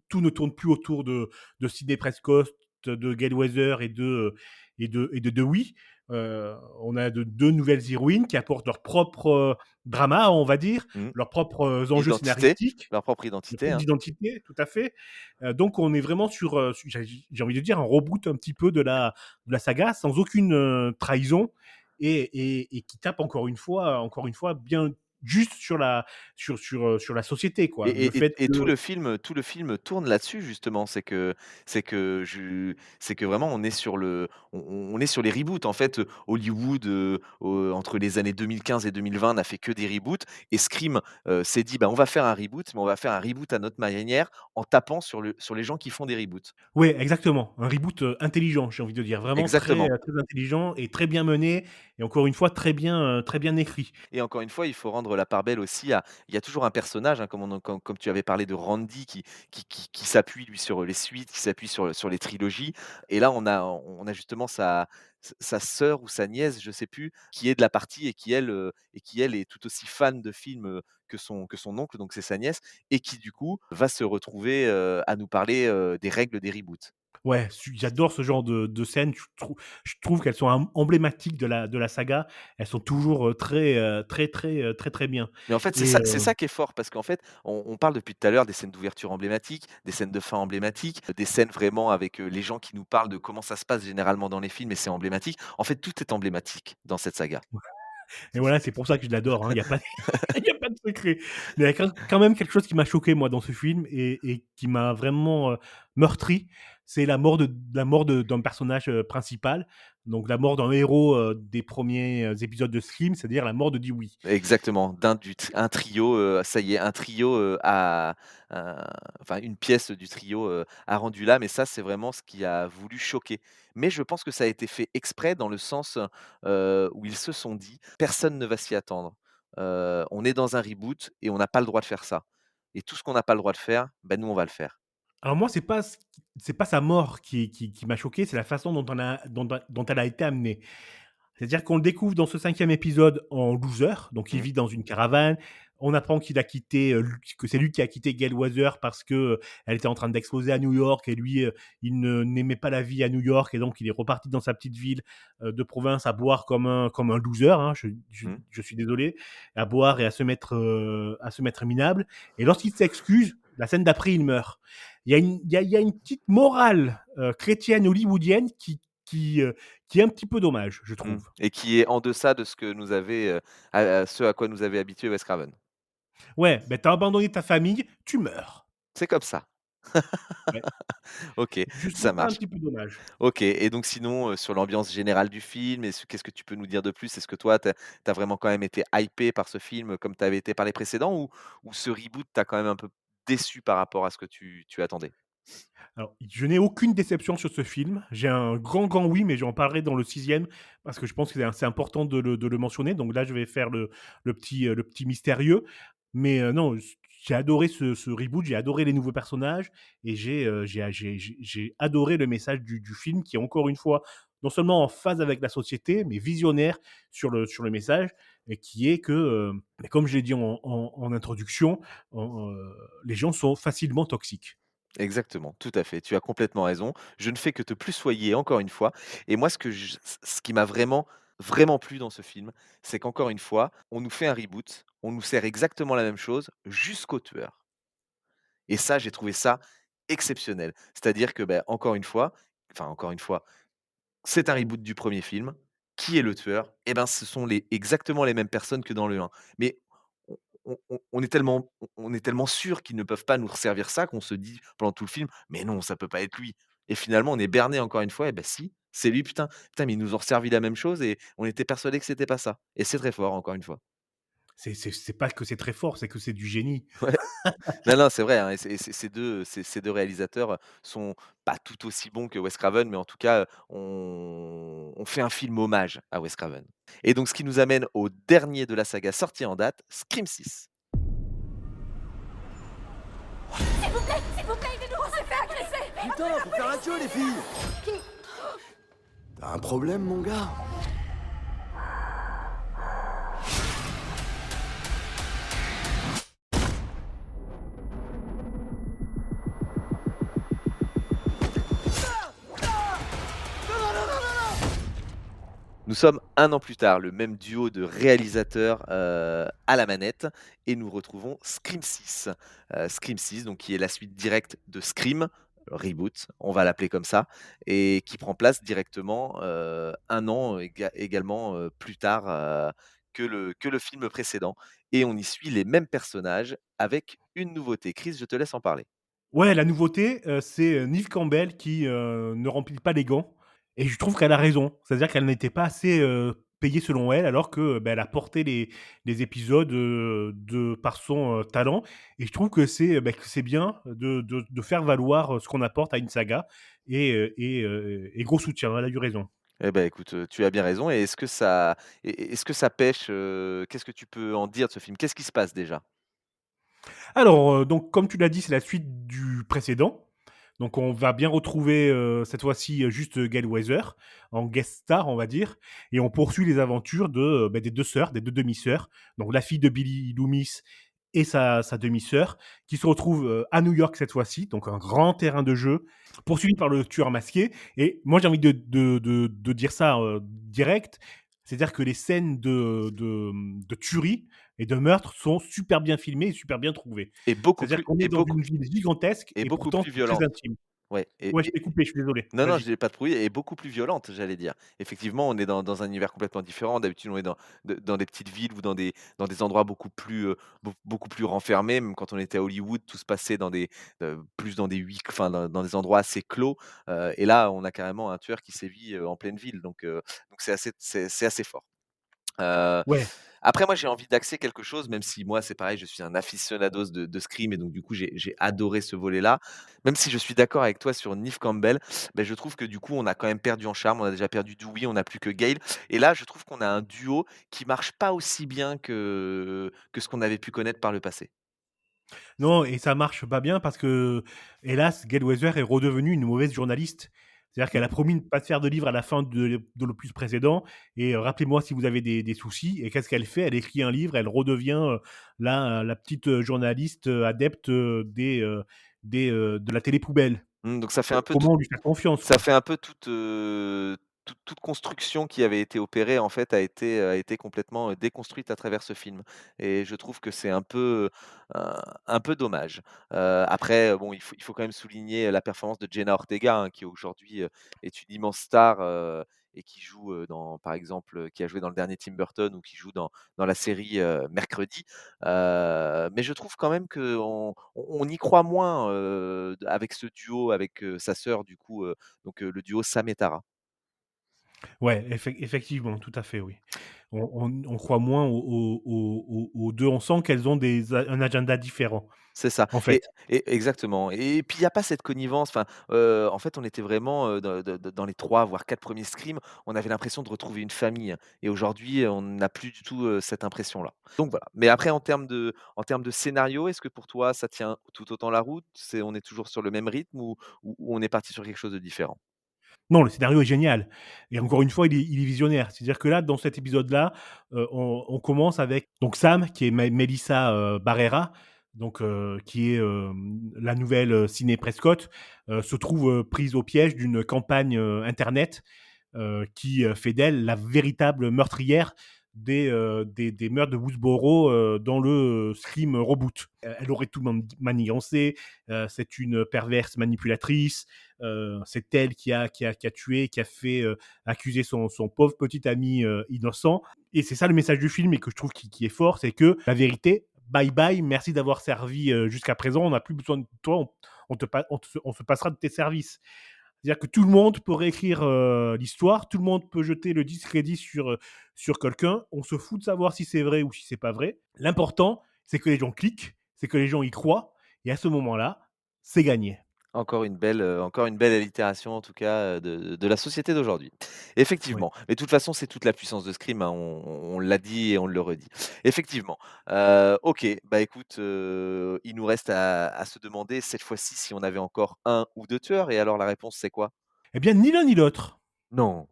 [SPEAKER 2] tout ne tourne plus autour de Sidney Prescott, de Gale Weathers et de Dewey. On a 2 nouvelles héroïnes qui apportent leur propre, drama, on va dire,
[SPEAKER 1] Mmh.
[SPEAKER 2] leurs propres enjeux
[SPEAKER 1] Identité,
[SPEAKER 2] scénaristiques.
[SPEAKER 1] leur propre
[SPEAKER 2] Le
[SPEAKER 1] identité,
[SPEAKER 2] propre
[SPEAKER 1] hein.
[SPEAKER 2] d'identité, tout à fait. Donc on est vraiment sur, j'ai envie de dire un reboot un petit peu de la saga sans aucune, trahison et qui tape encore une fois bien juste sur la société, quoi. Le fait
[SPEAKER 1] Et
[SPEAKER 2] que
[SPEAKER 1] tout le film tourne là-dessus justement. C'est que vraiment on est sur les reboots en fait. Hollywood, entre les années 2015 et 2020 n'a fait que des reboots et Scream, s'est dit: «Bah, on va faire un reboot, mais on va faire un reboot à notre manière en tapant sur les gens qui font des reboots».
[SPEAKER 2] ouais, exactement, un reboot, intelligent, j'ai envie de dire. Vraiment
[SPEAKER 1] Exactement.
[SPEAKER 2] très intelligent et très bien mené et encore une fois très bien écrit.
[SPEAKER 1] Et encore une fois, il faut rendre la part belle aussi à il y a toujours un personnage, hein, comme tu avais parlé de Randy qui s'appuie lui sur les suites, qui s'appuie sur les trilogies et là on a justement sa sœur ou sa nièce, je sais plus, qui est de la partie et qui elle est tout aussi fan de films, que son oncle, donc c'est sa nièce et qui du coup va se retrouver, à nous parler, des règles des reboots.
[SPEAKER 2] Ouais, j'adore ce genre de scènes. Je trouve qu'elles sont emblématiques de la saga. Elles sont toujours, très bien
[SPEAKER 1] Mais en fait,
[SPEAKER 2] et
[SPEAKER 1] c'est ça qui est fort parce qu'en fait, on parle depuis tout à l'heure des scènes d'ouverture emblématiques, des scènes de fin emblématiques, des scènes vraiment avec, les gens qui nous parlent de comment ça se passe généralement dans les films et c'est emblématique. En fait, tout est emblématique dans cette saga.
[SPEAKER 2] et voilà, c'est pour ça que je l'adore, hein. Il y a pas il y a pas de secret. Mais il y a quand même quelque chose qui m'a choqué moi dans ce film et qui m'a vraiment, meurtri, c'est la mort de d'un personnage, principal. Donc la mort d'un héros, des premiers épisodes de Scream, c'est-à-dire la mort de Dewey.
[SPEAKER 1] Exactement, un trio, ça y est, un trio, enfin une pièce du trio, a rendu l'âme et ça, c'est vraiment ce qui a voulu choquer. Mais je pense que ça a été fait exprès dans le sens, où ils se sont dit: «Personne ne va s'y attendre. On est dans un reboot et on n'a pas le droit de faire ça et tout ce qu'on n'a pas le droit de faire, bah, nous, on va le faire».
[SPEAKER 2] Alors moi, c'est pas sa mort qui m'a choqué, c'est la façon dont elle a été amenée. C'est-à-dire qu'on le découvre dans ce 5e épisode en loser, donc il
[SPEAKER 1] Mmh.
[SPEAKER 2] vit dans une caravane. On apprend qu'il a quitté, que c'est lui qui a quitté Gail Weathers parce que, elle était en train d'exploser à New York et lui, il ne n'aimait pas la vie à New York et donc il est reparti dans sa petite ville, de province à boire comme un loser, hein,
[SPEAKER 1] Mmh.
[SPEAKER 2] je suis désolé, à boire et à se mettre minable et lorsqu'il s'excuse, la scène d'après, il meurt. Il y a une petite morale, chrétienne hollywoodienne qui est un petit peu dommage, je
[SPEAKER 1] Mmh
[SPEAKER 2] trouve.
[SPEAKER 1] et qui est en deçà de ce que nous avait, à ce à quoi nous avait habitué Wes Craven.
[SPEAKER 2] Ouais, ben tu as abandonné ta famille, tu meurs.
[SPEAKER 1] C'est comme ça.
[SPEAKER 2] Ouais,
[SPEAKER 1] OK,
[SPEAKER 2] je
[SPEAKER 1] ça
[SPEAKER 2] trouve ça un
[SPEAKER 1] marche.
[SPEAKER 2] petit peu dommage.
[SPEAKER 1] OK et donc sinon, sur l'ambiance générale du film, qu'est-ce que tu peux nous dire de plus? Est-ce que toi, tu as vraiment quand même été hypé par ce film, comme tu avais été par les précédents ou ce reboot t'a quand même un peu déçu par rapport à ce que tu attendais?
[SPEAKER 2] Alors, je n'ai aucune déception sur ce film. J'ai un grand oui, mais j'en parlerai dans le 6e parce que je pense que c'est important de le mentionner. Donc là, je vais faire le petit mystérieux. Mais non, j'ai adoré ce reboot, j'ai adoré les nouveaux personnages et j'ai adoré le message du film qui est encore une fois non seulement en phase avec la société, mais visionnaire sur le message et qui est que, comme je l'ai dit en introduction, les gens sont facilement toxiques.
[SPEAKER 1] Exactement, tout à fait, tu as complètement raison. Je ne fais que te plussoyer encore une fois et moi ce qui m'a vraiment, vraiment plu dans ce film, c'est qu'encore une fois, on nous fait un reboot, on nous sert exactement la même chose jusqu'au tueur et ça, j'ai trouvé ça exceptionnel. C'est-à-dire que, bah, encore une fois, c'est un reboot du premier film. Qui est le tueur? Eh ben, ce sont exactement les mêmes personnes que dans le 1. Mais on est tellement sûr qu'ils ne peuvent pas nous resservir ça qu'on se dit pendant tout le film: «Mais non, ça peut pas être lui» et finalement on est berné encore une fois et bah si, c'est lui putain. Putain, mais ils nous ont resservi la même chose et on était persuadés que c'était pas ça et c'est très fort encore une fois.
[SPEAKER 2] C'est pas que c'est très fort, c'est que c'est du génie.
[SPEAKER 1] Ouais. Non, non, c'est vrai, hein et ces 2 réalisateurs, sont pas tout aussi bons que Wes Craven, mais en tout cas, on fait un film hommage à Wes Craven et donc ce qui nous amène au dernier de la saga sorti en date, Scream 6.
[SPEAKER 12] S'il vous plaît, aidez-nous, on s'est fait agresser.
[SPEAKER 16] Putain, faut faire un queue, les filles. T'as un problème, mon gars?
[SPEAKER 1] Nous sommes un an plus tard, le même duo de réalisateurs, à la manette et nous retrouvons Scream 6. Scream 6 donc qui est la suite directe de Scream, reboot, on va l'appeler comme ça et qui prend place directement, 1 an également, plus tard, que le film précédent et on y suit les mêmes personnages avec une nouveauté. Chris, je te laisse en parler.
[SPEAKER 2] Ouais, la nouveauté, c'est, Neve Campbell qui, ne remplit pas les gants et je trouve qu'elle a raison. C'est-à-dire qu'elle n'était pas assez, payée selon elle alors que, bah, elle a porté les épisodes, de par son, talent et je trouve que c'est bien de faire valoir, ce qu'on apporte à une saga et gros soutien, elle a eu raison.
[SPEAKER 1] Eh ben, écoute, tu as bien raison et est-ce que ça pêche, qu'est-ce que tu peux en dire de ce film? Qu'est-ce qui se passe déjà?
[SPEAKER 2] Alors, donc comme tu l'as dit, c'est la suite du précédent. Donc on va bien retrouver, cette fois-ci, juste, Gale Weather en guest star, on va dire et on poursuit les aventures des 2 sœurs, des 2 demi-sœurs. Donc la fille de Billy Loomis et sa demi-sœur qui se retrouvent, à New York cette fois-ci, donc un grand terrain de jeu, poursuivi par le tueur masqué et moi j'ai envie de dire ça, direct, c'est-à-dire que les scènes de tuerie et de meurtre sont super bien filmées et super bien trouvées.
[SPEAKER 1] Et beaucoup
[SPEAKER 2] C'est-à-dire
[SPEAKER 1] plus
[SPEAKER 2] qu'on est dans une ville gigantesque
[SPEAKER 1] et
[SPEAKER 2] et
[SPEAKER 1] beaucoup
[SPEAKER 2] pourtant
[SPEAKER 1] plus
[SPEAKER 2] c'est très
[SPEAKER 1] violente.
[SPEAKER 2] intime.
[SPEAKER 1] Ouais
[SPEAKER 2] Ouais, je t'ai coupé, je suis désolé.
[SPEAKER 1] non, non,
[SPEAKER 2] Vas-y.
[SPEAKER 1] je n'ai pas de bruit et beaucoup plus violente, j'allais dire. Effectivement, on est dans un univers complètement différent. D'habitude, on est dans des petites villes ou dans des endroits beaucoup plus renfermés. Même quand on était à Hollywood, tout se passait plus dans des dans des endroits assez clos, et là, on a carrément un tueur qui sévit, en pleine ville, donc c'est assez fort. Heu,
[SPEAKER 2] Ouais.
[SPEAKER 1] Après moi, j'ai envie d'axer quelque chose, même si moi, c'est pareil, je suis un aficionados de Scream et donc du coup, j'ai adoré ce volet-là. Même si je suis d'accord avec toi sur Neve Campbell, beh, je trouve que du coup, on a quand même perdu en charme. On a déjà perdu Dewey, on n'a plus que Gale et là, je trouve qu'on a un duo qui marche pas aussi bien que ce qu'on avait pu connaître par le passé.
[SPEAKER 2] Non et ça marche pas bien parce que, hélas, Gale Weather est redevenue une mauvaise journaliste. C'est-à-dire qu'elle a
[SPEAKER 1] Mmh.
[SPEAKER 2] promis de ne pas faire de livre à la fin de l'opus précédent et rappelez-moi si vous avez des soucis et qu'est-ce qu'elle fait? Elle écrit un livre, elle redevient, la petite, journaliste, adepte, de la télé poubelle.
[SPEAKER 1] Donc ça fait un peu
[SPEAKER 2] Comment lui faire confiance,
[SPEAKER 1] ça
[SPEAKER 2] quoi?
[SPEAKER 1] fait un peu toute construction qui avait été opérée, en fait, a été complètement, déconstruite à travers ce film et je trouve que c'est un peu dommage. Après, bon, il faut quand même souligner la performance de Jenna Ortega, hein, qui aujourd'hui, est une immense star, et qui joue, par exemple, qui a joué dans le dernier Tim Burton ou qui joue dans la série, Mercredi. Mais je trouve quand même qu'on y croit moins, avec ce duo avec, sa sœur du coup, le duo Sam et Tara.
[SPEAKER 2] Ouais, effectivement, tout à fait, oui. On croit moins aux 2. On sent qu'elles ont un agenda différent,
[SPEAKER 1] C'est ça
[SPEAKER 2] en fait.
[SPEAKER 1] et exactement et puis il y a pas cette connivence, en fait, on était vraiment, dans les 3 voire 4 premiers Scream, on avait l'impression de retrouver une famille et aujourd'hui, on n'a plus du tout, cette impression-là. Donc voilà, mais après en termes de scénario, est-ce que pour toi ça tient tout autant la route? On est toujours sur le même rythme ou on est parti sur quelque chose de différent?
[SPEAKER 2] Non, le scénario est génial et encore une fois, il est visionnaire. C'est-à-dire que là, dans cet épisode-là, on commence avec donc Sam qui est Melissa, Barrera, donc qui est, la nouvelle, Sidney Prescott, se trouve, prise au piège d'une campagne, internet, qui, fait d'elle la véritable meurtrière des meurtres de Woodsboro, dans le, Scream reboot. Elle aurait tout manigancé, c'est une perverse manipulatrice, c'est elle qui a tué, qui a fait, accuser son pauvre petit ami, innocent et c'est ça le message du film et que je trouve qui est fort, c'est que la vérité, bye bye, merci d'avoir servi, jusqu'à présent, on n'a plus besoin de toi, on se passera de tes services. C'est-à-dire que tout le monde peut réécrire, l'histoire, tout le monde peut jeter le discrédit sur quelqu'un. On se fout de savoir si c'est vrai ou si c'est pas vrai. L'important, c'est que les gens cliquent, c'est que les gens y croient et à ce moment-là, c'est gagné.
[SPEAKER 1] Encore une belle allitération en tout cas, de la société d'aujourd'hui.
[SPEAKER 2] Oui.
[SPEAKER 1] Effectivement, mais de toute façon, c'est toute la puissance de Scream, hein, on l'a dit et on le redit. Effectivement, OK, bah, écoute, il nous reste à se demander cette fois-ci si on avait encore un ou 2 tueurs et alors la réponse c'est quoi?
[SPEAKER 2] Eh bien, ni l'un ni l'autre
[SPEAKER 1] Non.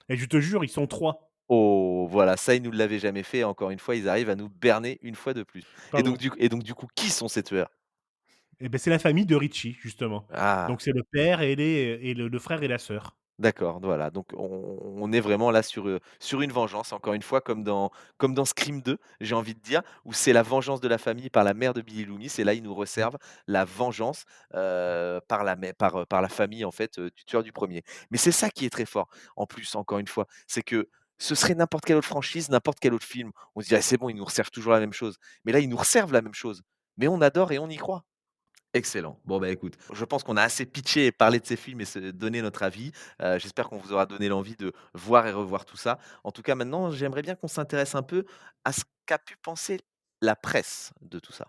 [SPEAKER 2] et je te jure, ils sont 3.
[SPEAKER 1] Oh, voilà, ça ils nous l'avaient jamais fait, encore une fois, ils arrivent à nous berner une fois de plus
[SPEAKER 2] Pardon.
[SPEAKER 1] et donc du coup, qui sont ces tueurs?
[SPEAKER 2] Eh beh, c'est la famille de Richie, justement.
[SPEAKER 1] Ah!
[SPEAKER 2] Donc c'est le père et le frère et la sœur.
[SPEAKER 1] D'accord, voilà, donc on est vraiment là sur une vengeance, encore une fois, comme dans Scream 2, j'ai envie de dire, où c'est la vengeance de la famille par la mère de Billy Loomis et là, ils nous resservent la vengeance, par la famille, en fait, du tueur du premier. Mais c'est ça qui est très fort, en plus, encore une fois, c'est que ce serait n'importe quelle autre franchise, n'importe quel autre film. On se dirait: «C'est bon, ils nous resservent toujours la même chose». Mais là, ils nous resservent la même chose, mais on adore et on y croit. Excellent. Bon, bah, écoute, je pense qu'on a assez pitché et parlé de ces films et se donné notre avis. J'espère qu'on vous aura donné l'envie de voir et revoir tout ça. En tout cas, maintenant, j'aimerais bien qu'on s'intéresse un peu à ce qu'a pu penser la presse de tout ça.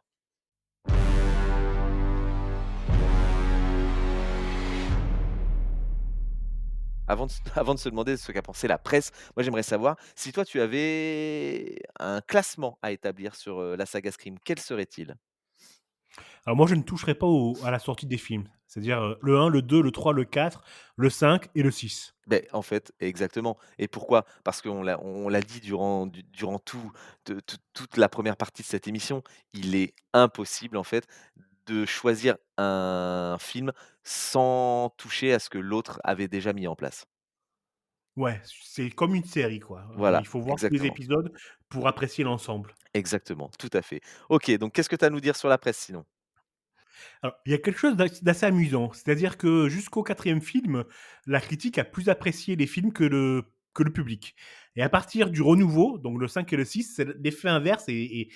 [SPEAKER 1] Avant de s avant de se demander ce qu'a pensé la presse, moi, j'aimerais savoir si toi, tu avais un classement à établir sur, la saga Scream, quel serait-il?
[SPEAKER 2] Alors moi, je ne toucherai pas à la sortie des films. C'est-à-dire, le 1, le 2, le 3, le 4, le 5 et le 6.
[SPEAKER 1] Beh, en fait, exactement. Et pourquoi? Parce qu'on l'a dit durant toute la première partie de cette émission, il est impossible, en fait, de choisir un film sans toucher à ce que l'autre avait déjà mis en place.
[SPEAKER 2] Ouais, c'est comme une série, quoi. Il
[SPEAKER 1] Voilà,
[SPEAKER 2] faut voir tous les
[SPEAKER 1] exactement.
[SPEAKER 2] épisodes pour apprécier l'ensemble.
[SPEAKER 1] Exactement, tout à fait. OK, donc qu'est-ce que tu as à nous dire sur la presse sinon?
[SPEAKER 2] Alors, il y a quelque chose d'assez amusant, c'est-à-dire que jusqu'au 4e film, la critique a plus apprécié les films que le public et à partir du renouveau, donc le 5 et le 6, c'est l'effet inverse et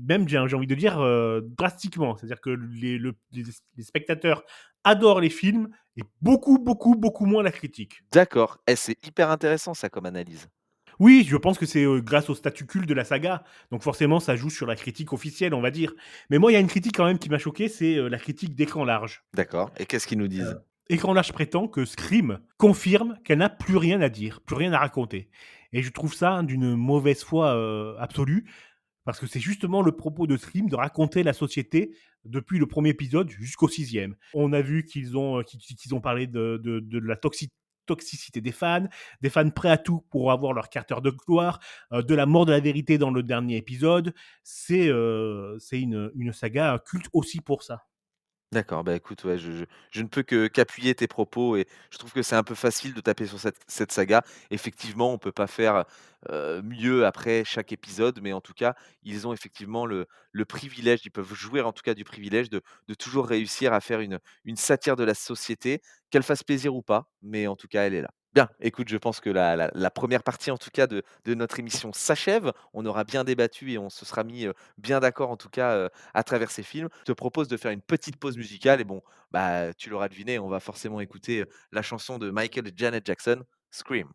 [SPEAKER 2] même j'ai envie de dire, drastiquement. C'est-à-dire que les spectateurs adorent les films et beaucoup, beaucoup, beaucoup moins la critique.
[SPEAKER 1] D'accord. C'est hyper intéressant ça comme analyse.
[SPEAKER 2] Oui, je pense que c'est, grâce au statut culte de la saga, donc forcément ça joue sur la critique officielle, on va dire. Mais moi, il y a une critique quand même qui m'a choqué, c'est, la critique d'Écran Large.
[SPEAKER 1] D'accord, et qu'est-ce qu'ils nous disent?
[SPEAKER 2] Écran Large prétend que Scream confirme qu'elle n'a plus rien à dire, plus rien à raconter et je trouve ça d'une mauvaise foi, absolue, parce que c'est justement le propos de Scream de raconter la société depuis le 1er épisode jusqu'au 6e. On a vu qu'ils ont parlé de la toxicité des fans prêts à tout pour avoir leur carter de gloire, de la mort de la vérité dans le dernier épisode. C'est une saga culte aussi pour ça.
[SPEAKER 1] D'accord, bah, écoute, ouais, je ne peux qu'appuyer tes propos et je trouve que c'est un peu facile de taper sur cette saga. Effectivement, on peut pas faire, mieux après chaque épisode, mais en tout cas, ils ont effectivement le privilège, ils peuvent jouir en tout cas du privilège de toujours réussir à faire une satire de la société, qu'elle fasse plaisir ou pas, mais en tout cas, elle est là. Bien, écoute, je pense que la 1re partie en tout cas de notre émission s'achève. On aura bien débattu et on se sera mis, bien d'accord en tout cas, à travers ces films. Je te propose de faire une petite pause musicale et bon, bah, tu l'auras deviné, on va forcément écouter, la chanson de Michael et Janet Jackson, Scream.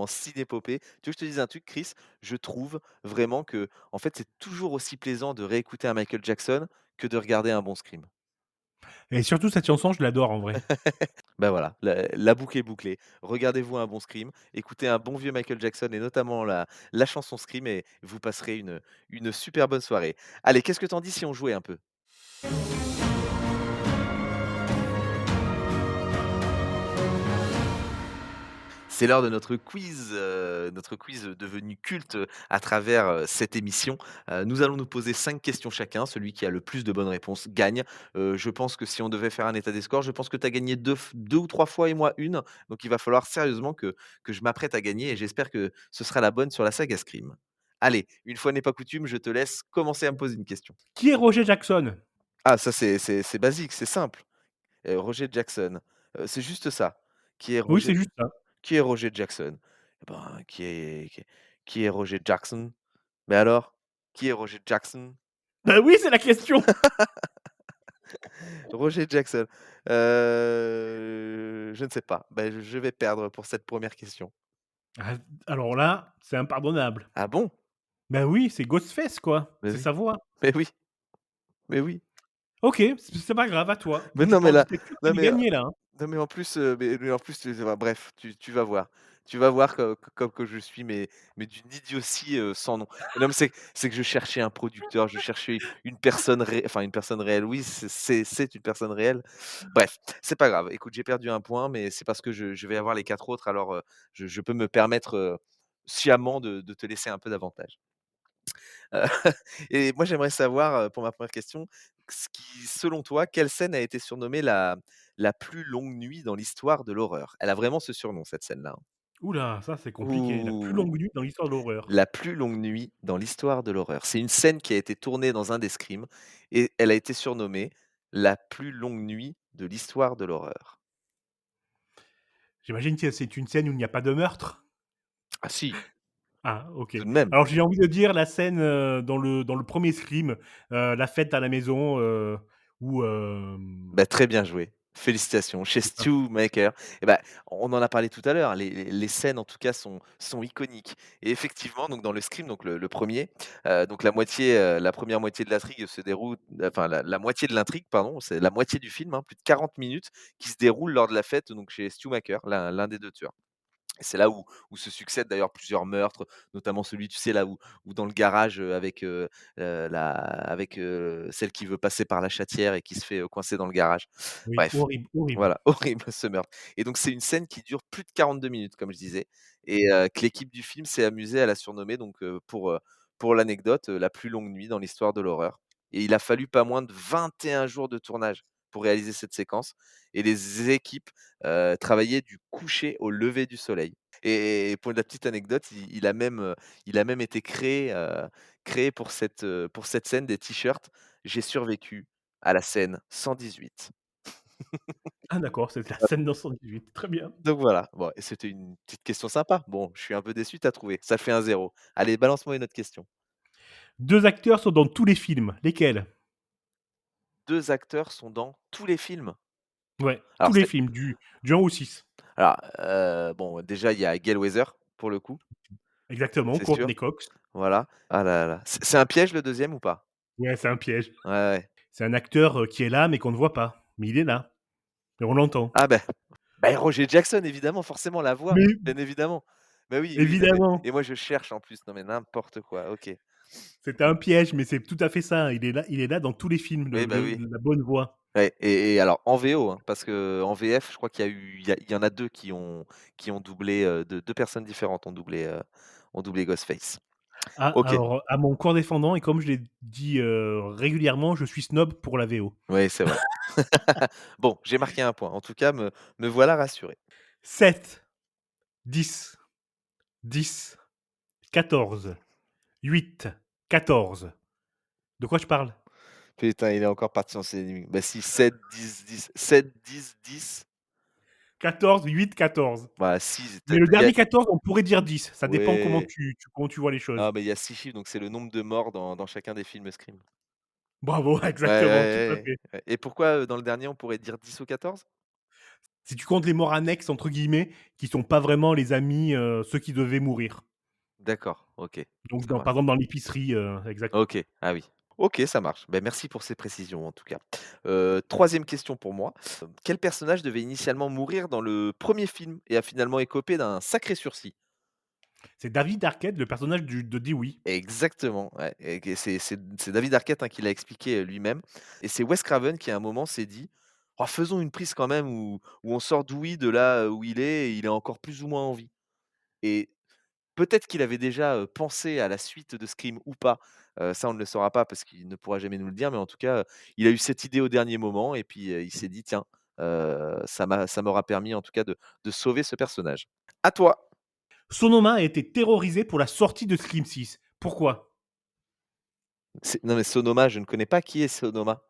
[SPEAKER 1] en cinépopée. Tu veux que je te dise un truc, Chris? Je trouve vraiment que, en fait, c'est toujours aussi plaisant de réécouter un Michael Jackson que de regarder un bon Scream.
[SPEAKER 2] Et surtout cette chanson, je l'adore en vrai.
[SPEAKER 1] Bah, voilà, la boucle est bouclée. Regardez-vous un bon Scream, écoutez un bon vieux Michael Jackson et notamment la chanson Scream et vous passerez une super bonne soirée. Allez, qu'est-ce que tu en dis si on jouait un peu? C'est l'heure de notre quiz devenu culte, à travers, cette émission. Nous allons nous poser 5 questions chacun. Celui qui a le plus de bonnes réponses gagne. Je pense que si on devait faire un état des scores, je pense que tu as gagné 2 ou 3 fois et moi une. Donc il va falloir sérieusement que je m'apprête à gagner et j'espère que ce sera la bonne sur la saga Scream. Allez, une fois n'est pas coutume, je te laisse commencer à me poser une question.
[SPEAKER 2] Qui est Roger Jackson?
[SPEAKER 1] Ah ça c'est basique, c'est simple. Roger Jackson, c'est juste ça. Qui est
[SPEAKER 2] Oui,
[SPEAKER 1] Roger
[SPEAKER 2] c'est juste ça.
[SPEAKER 1] Qui est Roger Jackson? Eh ben, qui est Roger Jackson? Mais alors? Qui est Roger Jackson?
[SPEAKER 2] Bah oui, c'est la question!
[SPEAKER 1] Roger Jackson, je ne sais pas. Bah, je vais perdre pour cette première question.
[SPEAKER 2] Ah, alors là, c'est impardonnable.
[SPEAKER 1] Ah bon?
[SPEAKER 2] Bah oui, c'est Ghostface quoi,
[SPEAKER 1] Mais
[SPEAKER 2] c'est
[SPEAKER 1] oui,
[SPEAKER 2] sa voix.
[SPEAKER 1] mais oui, mais oui.
[SPEAKER 2] OK, c'est pas grave, à toi.
[SPEAKER 1] Mais
[SPEAKER 2] Je
[SPEAKER 1] non, mais
[SPEAKER 2] pense
[SPEAKER 1] là
[SPEAKER 2] que tu
[SPEAKER 1] non,
[SPEAKER 2] peux
[SPEAKER 1] mais
[SPEAKER 2] gagner là, hein.
[SPEAKER 1] non, mais en plus, tu bref, tu vas voir. Tu vas voir comme que je suis, mais d'une idiotie, sans nom. Non, mais c'est que je cherchais un producteur, je cherchais une personne une personne réelle. Oui, c'est une personne réelle. Bref, c'est pas grave. Écoute, j'ai perdu un point, mais c'est parce que je vais avoir les 4 autres, alors, je peux me permettre, sciemment de te laisser un peu d'avantage. Heu et moi, j'aimerais savoir, pour ma première question, ce qui, selon toi, quelle scène a été surnommée la plus longue nuit dans l'histoire de l'horreur? Elle a vraiment ce surnom, cette scène-là, hein.
[SPEAKER 2] Ouh là, ça c'est compliqué. La plus
[SPEAKER 1] Ouh!
[SPEAKER 2] longue nuit dans l'histoire de l'horreur.
[SPEAKER 1] La plus longue nuit dans l'histoire de l'horreur. C'est une scène qui a été tournée dans un des Scream et elle a été surnommée la plus longue nuit de l'histoire de l'horreur.
[SPEAKER 2] J'imagine que c'est une scène où il n'y a pas de meurtre?
[SPEAKER 1] Ah si,
[SPEAKER 2] Ah OK.
[SPEAKER 1] tout de même.
[SPEAKER 2] Alors j'ai envie de dire la scène, dans le 1er Scream, la fête à la maison, où,
[SPEAKER 1] Bah, très bien joué. Félicitations. Chez
[SPEAKER 2] c'est ça.
[SPEAKER 1] Stu Maker et bah, on en a parlé tout à l'heure, les scènes en tout cas sont iconiques et effectivement donc dans le Scream, donc le 1er, donc la première moitié de l'intrigue se déroule enfin la moitié de l'intrigue pardon, c'est la moitié du film, hein, plus de 40 minutes qui se déroulent lors de la fête donc chez Stu Maker, l'un des 2 tueurs. Et c'est là où se succèdent d'ailleurs plusieurs meurtres, notamment celui, tu sais, là où dans le garage, celle qui veut passer par la chatière et qui se fait, coincer dans le garage.
[SPEAKER 2] Oui,
[SPEAKER 1] Bref,
[SPEAKER 2] horrible, horrible.
[SPEAKER 1] voilà, horrible ce meurtre et donc c'est une scène qui dure plus de 42 minutes, comme je disais et que l'équipe du film s'est amusée à la surnommer donc, pour l'anecdote, la plus longue nuit dans l'histoire de l'horreur et il a fallu pas moins de 21 jours de tournage pour réaliser cette séquence et les équipes, travaillaient du coucher au lever du soleil et pour la petite anecdote, il a même été créé pour cette scène des t-shirts «J'ai survécu à la scène 118».
[SPEAKER 2] Ah d'accord, c'est la scène dans 118, très bien.
[SPEAKER 1] Donc voilà, bon et c'était une petite question sympa. Bon, je suis un peu déçu, tu as trouvé, ça fait 1-0. Allez, balance-moi une autre question.
[SPEAKER 2] 2 acteurs sont dans tous les films, lesquels?
[SPEAKER 1] 2 acteurs sont dans tous les films?
[SPEAKER 2] Ouais, tous
[SPEAKER 1] Alors
[SPEAKER 2] les
[SPEAKER 1] c'est
[SPEAKER 2] films, du 1 au 6.
[SPEAKER 1] alors, bon, déjà, il y a Gale Weather, pour le coup,
[SPEAKER 2] Exactement,
[SPEAKER 1] c'est sûr.
[SPEAKER 2] Courtney Cox.
[SPEAKER 1] Voilà. Ah là là, c'est un piège le deuxième ou pas?
[SPEAKER 2] Ouais, c'est un piège.
[SPEAKER 1] Ouais, ouais.
[SPEAKER 2] C'est un acteur, qui est là, mais qu'on ne voit pas. Mais il est là et on l'entend.
[SPEAKER 1] Ah Roger Jackson évidemment, forcément la voix,
[SPEAKER 2] Mais
[SPEAKER 1] bien évidemment. Bah oui, oui, non mais
[SPEAKER 2] évidemment,
[SPEAKER 1] et moi je cherche en plus, non mais n'importe quoi, OK.
[SPEAKER 2] c'était un piège, mais c'est tout à fait ça. Il est là dans tous les films,
[SPEAKER 1] Oui, bah oui.
[SPEAKER 2] la bonne voix.
[SPEAKER 1] Ouais et alors en VO, hein, parce qu'en VF, je crois il y en a 2 qui ont doublé, 2 personnes différentes ont doublé Ghostface.
[SPEAKER 2] Ah,
[SPEAKER 1] OK,
[SPEAKER 2] alors, à mon corps défendant et comme je l'ai dit, régulièrement, je suis snob pour la VO.
[SPEAKER 1] oui, c'est vrai. Bon, j'ai marqué un point. En tout cas, me voilà rassuré.
[SPEAKER 2] 7, 10, 10, 14, 8, 14. De quoi je parle?
[SPEAKER 1] Putain, il est encore parti dans ses ennemis. Bah si, 7-10-10, 7-10-10.
[SPEAKER 2] 14, 8, 14.
[SPEAKER 1] Bah 6.
[SPEAKER 2] Mais le
[SPEAKER 1] Il y a
[SPEAKER 2] dernier 14, on pourrait dire 10. Ça dépend
[SPEAKER 1] ouais.
[SPEAKER 2] comment tu vois les
[SPEAKER 1] Ah
[SPEAKER 2] choses.
[SPEAKER 1] mais il y a 6 chiffres, donc c'est le nombre de morts dans chacun des films Scream.
[SPEAKER 2] Bravo,
[SPEAKER 1] Ouais,
[SPEAKER 2] exactement, tout à
[SPEAKER 1] ouais,
[SPEAKER 2] fait.
[SPEAKER 1] ouais, ouais et pourquoi, dans le dernier, on pourrait dire 10 ou 14?
[SPEAKER 2] Si tu comptes les «morts annexes» entre guillemets, qui sont pas vraiment les amis, ceux qui devaient mourir.
[SPEAKER 1] D'accord, OK,
[SPEAKER 2] Donc
[SPEAKER 1] ça
[SPEAKER 2] dans par
[SPEAKER 1] marche.
[SPEAKER 2] exemple dans l'épicerie, exact.
[SPEAKER 1] OK, ah oui. OK, ça marche. Ben merci pour ces précisions en tout cas. 3e question pour moi. Quel personnage devait initialement mourir dans le premier film et a finalement écopé d'un sacré sursis?
[SPEAKER 2] C'est David Arquette, le personnage de Dewey.
[SPEAKER 1] Exactement, ouais et que c'est David Arquette, hein, qui l'a expliqué, lui-même et c'est Wes Craven qui à un moment s'est dit: «Oh faisons une prise quand même où on sort Dewey de là, où il est et il est encore plus ou moins en vie» et peut-être qu'il avait déjà, pensé à la suite de Scream ou pas, ça on ne le saura pas parce qu'il ne pourra jamais nous le dire, mais en tout cas, il a eu cette idée au dernier moment et puis, il s'est dit: «Tiens, ça m'aura permis en tout cas de sauver ce personnage». À toi!
[SPEAKER 2] Sonoma a été terrorisé pour la sortie de Scream 6. Pourquoi?
[SPEAKER 1] Non mais Sonoma, je ne connais pas. Qui est Sonoma?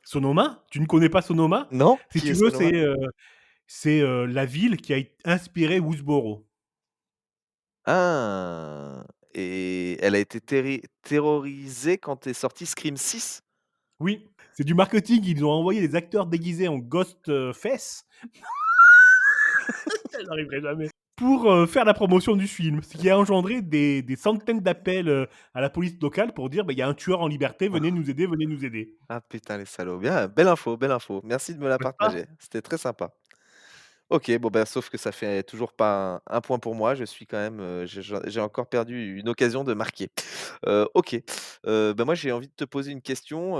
[SPEAKER 2] Sonoma? Tu ne connais pas Sonoma?
[SPEAKER 1] Non?
[SPEAKER 2] Si
[SPEAKER 1] Qui
[SPEAKER 2] tu
[SPEAKER 1] est
[SPEAKER 2] veux,
[SPEAKER 1] Sonoma?
[SPEAKER 2] la ville qui a inspiré Woodsboro.
[SPEAKER 1] Ah! Et elle a été terrorisée quand est sorti Scream 6?
[SPEAKER 2] Oui, c'est du marketing, ils ont envoyé des acteurs déguisés en Ghost, Face. J'y arriverai jamais. Pour, faire la promotion du film, ce qui a engendré des centaines d'appels, à la police locale pour dire: «Bah, il y a un tueur en liberté, venez nous aider, venez nous aider».
[SPEAKER 1] Ah putain les salauds. Bien, belle info, belle info. Merci de me la
[SPEAKER 2] N'est-ce pas?
[SPEAKER 1] partager. C'était très sympa. OK, bon, bah, sauf que ça fait toujours pas un point pour moi. Je suis quand même, j'ai encore perdu une occasion de marquer. OK, bah, moi, j'ai envie de te poser une question,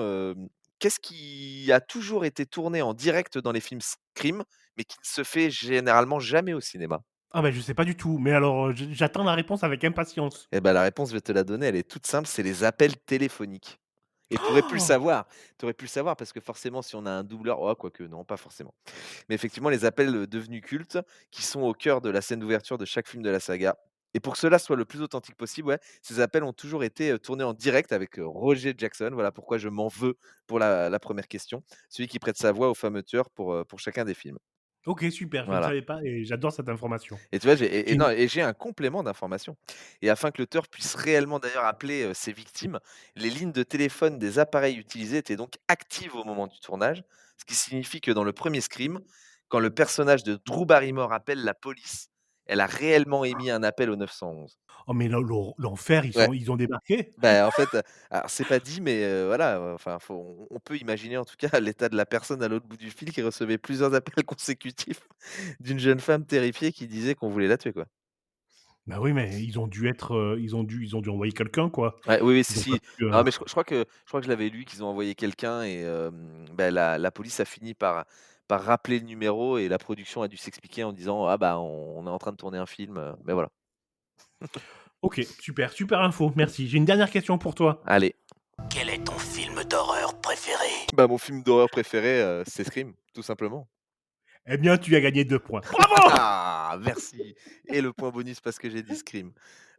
[SPEAKER 1] qu'est-ce qui a toujours été tourné en direct dans les films Scream, mais qui ne se fait généralement jamais au cinéma?
[SPEAKER 2] Ah bah, je sais pas du tout, mais alors, j'attends la réponse avec impatience.
[SPEAKER 1] Eh bah, la réponse, je vais te la donner, elle est toute simple, c'est les appels téléphoniques et tu aurais pu le savoir, tu aurais pu le savoir parce que forcément si on a un doubleur oh quoique non, pas forcément. Mais effectivement les appels, devenus cultes, qui sont au cœur de la scène d'ouverture de chaque film de la saga et pour que cela soit le plus authentique possible, ouais, ces appels ont toujours été, tournés en direct avec, Roger Jackson. Voilà pourquoi je m'en veux pour la 1re question, celui qui prête sa voix au fameux tueur pour chacun des films.
[SPEAKER 2] OK, super, je ne
[SPEAKER 1] Voilà.
[SPEAKER 2] savais pas et j'adore cette information.
[SPEAKER 1] Et tu vois, j'ai
[SPEAKER 2] J'ai une
[SPEAKER 1] non et j'ai un complément d'information et afin que l'auteur puisse réellement d'ailleurs appeler, ses victimes, les lignes de téléphone des appareils utilisés étaient donc actives au moment du tournage. Ce qui signifie que dans le premier Scream, quand le personnage de Drew Barrymore appelle la police, elle a réellement émis un appel au 911.
[SPEAKER 2] Oh mais l'enfer,
[SPEAKER 1] Ouais.
[SPEAKER 2] ils ont débarqué?
[SPEAKER 1] Bah, en fait, alors c'est pas dit, mais voilà, enfin faut on peut imaginer en tout cas l'état de la personne à l'autre bout du fil qui recevait plusieurs appels consécutifs d'une jeune femme terrifiée qui disait qu'on voulait la tuer, quoi.
[SPEAKER 2] Bah oui, mais ils ont dû envoyer quelqu'un, quoi.
[SPEAKER 1] Ouais, oui, oui, si,
[SPEAKER 2] Ils ont pas
[SPEAKER 1] si.
[SPEAKER 2] pu,
[SPEAKER 1] Non, mais je crois que je l'avais lu qu'ils ont envoyé quelqu'un et bah, la police a fini par rappeler le numéro et la production a dû s'expliquer en disant: «Ah bah, on est en train de tourner un film», mais voilà.
[SPEAKER 2] OK, super, super info, merci. J'ai une dernière question pour toi.
[SPEAKER 1] Allez.
[SPEAKER 14] Quel est ton film d'horreur préféré?
[SPEAKER 1] Bah, mon film d'horreur préféré, c'est Scream, tout simplement.
[SPEAKER 2] Eh bien, tu as gagné 2 points. Bravo!
[SPEAKER 1] Ah! Merci et le point bonus parce que j'ai dit Scream.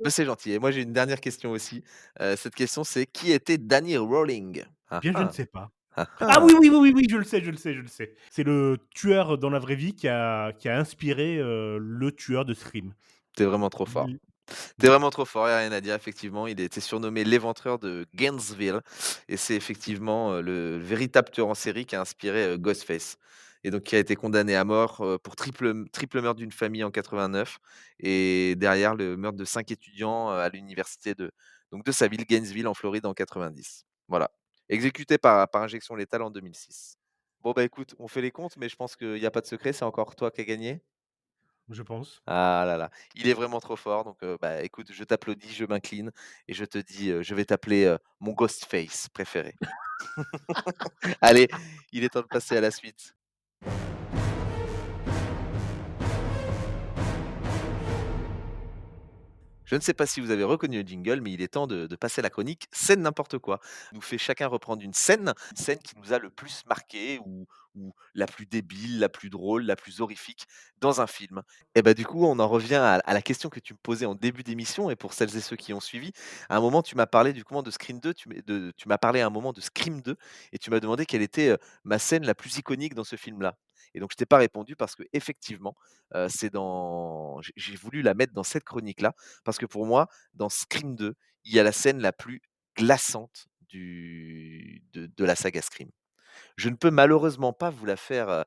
[SPEAKER 1] Bah, c'est gentil et moi j'ai une dernière question aussi. Cette question c'est: qui était Danny Rowling?
[SPEAKER 2] Eh
[SPEAKER 1] Ah
[SPEAKER 2] bien, je ne
[SPEAKER 1] ah.
[SPEAKER 2] sais pas.
[SPEAKER 1] Ah
[SPEAKER 2] Ah oui,
[SPEAKER 1] ah.
[SPEAKER 2] oui, oui, oui, oui, je le sais, je le sais, je le sais. C'est le tueur dans la vraie vie qui a inspiré, le tueur de Scream.
[SPEAKER 1] Tu es vraiment trop fort.
[SPEAKER 2] Lui
[SPEAKER 1] Tu es
[SPEAKER 2] oui.
[SPEAKER 1] vraiment trop fort, il y a rien à dire effectivement, il était surnommé l'éventreur de Gainesville et c'est effectivement, le véritable tueur en série qui a inspiré, Ghostface et donc qui a été condamné à mort, pour triple meurtre d'une famille en 89 et derrière le meurtre de 5 étudiants, à l'université de sa ville Gainesville en Floride en 90. Voilà. Exécuté par injection létale en 2006. Bon bah écoute, on fait les comptes, mais je pense qu'il y a pas de secret, c'est encore toi qui as gagné?
[SPEAKER 2] Je pense.
[SPEAKER 1] Ah là là, il est vraiment trop fort donc bah, écoute, je t'applaudis, je m'incline et je te dis, je vais t'appeler, mon Ghostface préféré. Allez, il est temps de passer à la suite. Je ne sais pas si vous avez reconnu le jingle, mais il est temps de passer à la chronique «Scène n'importe quoi». On nous fait chacun reprendre une scène qui nous a le plus marqué ou la plus débile, la plus drôle, la plus horrifique dans un film. Et bah, du coup, on en revient à la question que tu me posais en début d'émission et pour celles et ceux qui ont suivi. À un moment, tu m'as parlé du comment de Scream 2, tu m'as parlé à un moment de Scream 2 et tu m'as demandé quelle était, ma scène la plus iconique dans ce film-là. Et donc je t'ai pas répondu parce qu'effectivement, c'est dans j'ai voulu la mettre dans cette chronique-là parce que pour moi, dans Scream 2, il y a la scène la plus glaçante de la saga Scream. Je ne peux malheureusement pas vous la faire,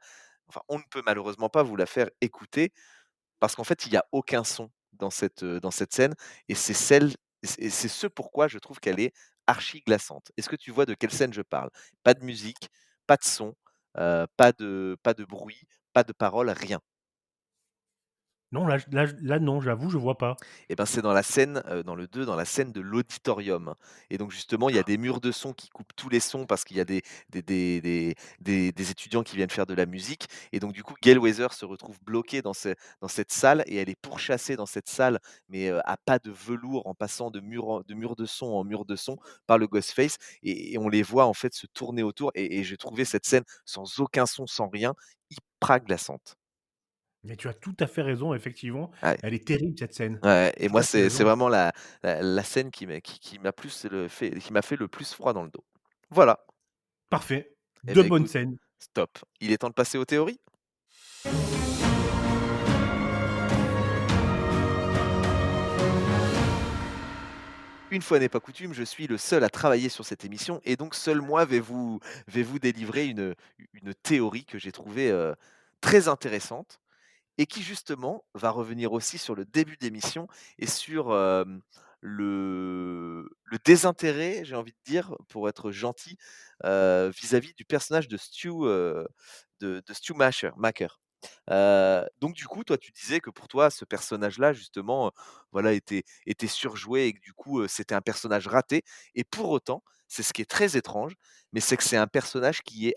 [SPEAKER 1] enfin, on ne peut malheureusement pas vous la faire écouter parce qu'en fait, il y a aucun son dans cette scène et c'est ce pourquoi je trouve qu'elle est archi glaçante. Est-ce que tu vois de quelle scène je parle? Pas de musique, pas de son, pas de bruit, pas de paroles, rien.
[SPEAKER 2] Non, là, non, j'avoue, je vois pas.
[SPEAKER 1] Et ben, c'est dans la scène, dans le 2, dans la scène de l'auditorium et donc justement, il y a des murs de son qui coupent tous les sons parce qu'il y a des étudiants qui viennent faire de la musique et donc du coup, Gale Weathers se retrouve bloquée dans cette salle et elle est pourchassée dans cette salle, mais à pas de velours, en passant de mur de son en mur de son par le Ghostface et on les voit en fait se tourner autour et j'ai trouvé cette scène sans aucun son, sans rien, hyper glaçante.
[SPEAKER 2] Mais tu as tout à fait raison, effectivement.
[SPEAKER 1] Ouais.
[SPEAKER 2] Elle est terrible cette scène.
[SPEAKER 1] Ouais et
[SPEAKER 2] Tout
[SPEAKER 1] moi,
[SPEAKER 2] à fait
[SPEAKER 1] c'est
[SPEAKER 2] raison.
[SPEAKER 1] vraiment la scène qui m'a fait le plus froid dans le dos. Voilà.
[SPEAKER 2] Parfait.
[SPEAKER 1] Et
[SPEAKER 2] 2
[SPEAKER 1] ben
[SPEAKER 2] bonnes
[SPEAKER 1] écoute,
[SPEAKER 2] scènes.
[SPEAKER 1] stop. Il est temps de passer aux théories? Une fois n'est pas coutume, je suis le seul à travailler sur cette émission et donc seul moi vais vous délivrer une théorie que j'ai trouvée, très intéressante et qui justement va revenir aussi sur le début d'émission et sur, le désintérêt, j'ai envie de dire, pour être gentil, vis-à-vis du personnage de Stu Macher. Donc du coup, toi, tu disais que pour toi, ce personnage-là, justement, voilà, était surjoué et que du coup, c'était un personnage raté et pour autant, c'est ce qui est très étrange, mais c'est que c'est un personnage qui est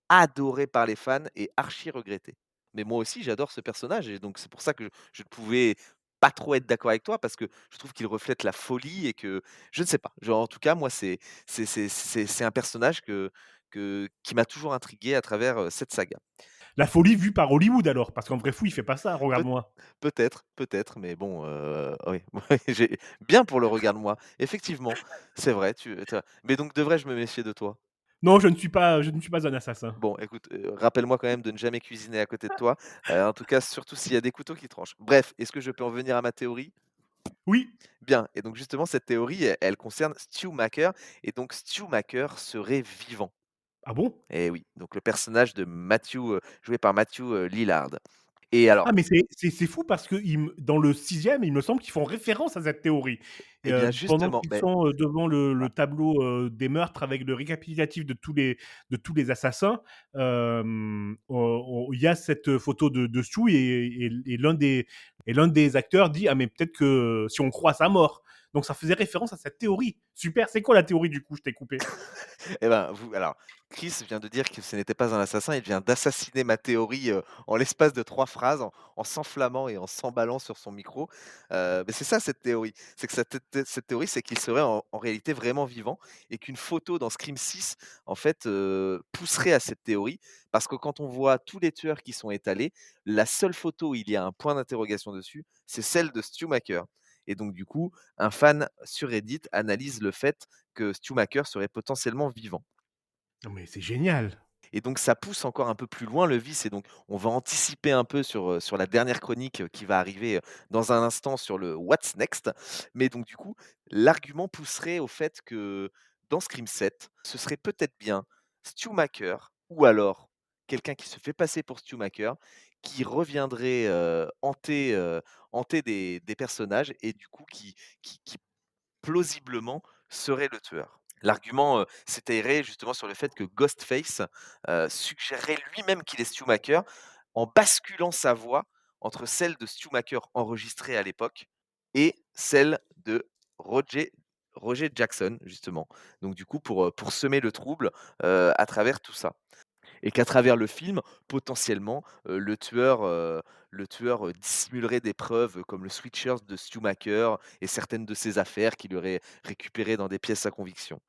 [SPEAKER 1] adoré par les fans et archi regretté. Mais moi aussi, j'adore ce personnage et donc c'est pour ça que je ne pouvais pas trop être d'accord avec toi parce que je trouve qu'il reflète la folie et que je ne sais pas, genre, en tout cas, moi, c'est un personnage qui m'a toujours intrigué à travers, cette saga.
[SPEAKER 2] La folie vue par Hollywood alors, parce qu'en vrai fou, il fait pas ça,
[SPEAKER 1] Peut
[SPEAKER 2] regarde-moi.
[SPEAKER 1] peut-être, mais bon, oui, j'ai bien pour le regarde-moi. Effectivement, c'est vrai, tu as mais donc devrais-je me méfier de toi?
[SPEAKER 2] Non, je ne suis pas un assassin.
[SPEAKER 1] Bon, écoute, rappelle-moi quand même de ne jamais cuisiner à côté de toi, en tout cas, surtout s'il y a des couteaux qui tranchent. Bref, est-ce que je peux en venir à ma théorie?
[SPEAKER 2] Oui.
[SPEAKER 1] Bien et donc justement cette théorie, elle concerne Stu Macher et donc Stu Macher serait vivant.
[SPEAKER 2] Ah bon?
[SPEAKER 1] Et oui, donc le personnage de joué par Matthew, Lillard et alors
[SPEAKER 2] Ah mais c'est fou parce que dans le 6e, il me semble qu'ils font référence à cette théorie.
[SPEAKER 1] et bien
[SPEAKER 2] Pendant
[SPEAKER 1] justement,
[SPEAKER 2] qu'ils
[SPEAKER 1] beh
[SPEAKER 2] sont, devant le
[SPEAKER 1] voilà.
[SPEAKER 2] tableau, des meurtres avec le récapitulatif de tous les assassins, il y a cette photo de Stu et l'un des acteurs dit: «Ah mais peut-être que si on croit à sa mort». Donc ça faisait référence à cette théorie. Super, c'est quoi la théorie du coup? Je t'ai coupé.
[SPEAKER 1] Eh ben, alors, Chris vient de dire que ce n'était pas un assassin, il vient d'assassiner ma théorie, en l'espace de 3 phrases, en s'enflammant et en s'emballant sur son micro. Mais c'est ça cette théorie, c'est que cette théorie, c'est qu'il serait en réalité vraiment vivant et qu'une photo dans Scream 6, en fait, pousserait à cette théorie. Parce que quand on voit tous les tueurs qui sont étalés, la seule photo où il y a un point d'interrogation dessus, c'est celle de Stu Macher et donc du coup, un fan sur Reddit analyse le fait que Stu Macher serait potentiellement vivant.
[SPEAKER 2] Non mais c'est génial!
[SPEAKER 1] Et donc ça pousse encore un peu plus loin le vice et donc on va anticiper un peu sur la dernière chronique, qui va arriver, dans un instant sur le What's Next. Mais donc du coup, l'argument pousserait au fait que dans Scream 7, ce serait peut-être bien Stu Macher ou alors quelqu'un qui se fait passer pour Stu Macher, qui reviendrait, hanter des personnages et du coup qui plausiblement serait le tueur. L'argument, s'étayerait justement sur le fait que Ghostface, suggérerait lui-même qu'il est Stu Macher, en basculant sa voix entre celle de Stu Macher enregistrée à l'époque et celle de Roger Roger Jackson justement. Donc du coup pour semer le trouble, à travers tout ça. Et qu'à travers le film, potentiellement, le tueur, dissimulerait des preuves, comme le sweatshirt de Stu Macher et certaines de ses affaires qu'il aurait récupérées dans des pièces à conviction.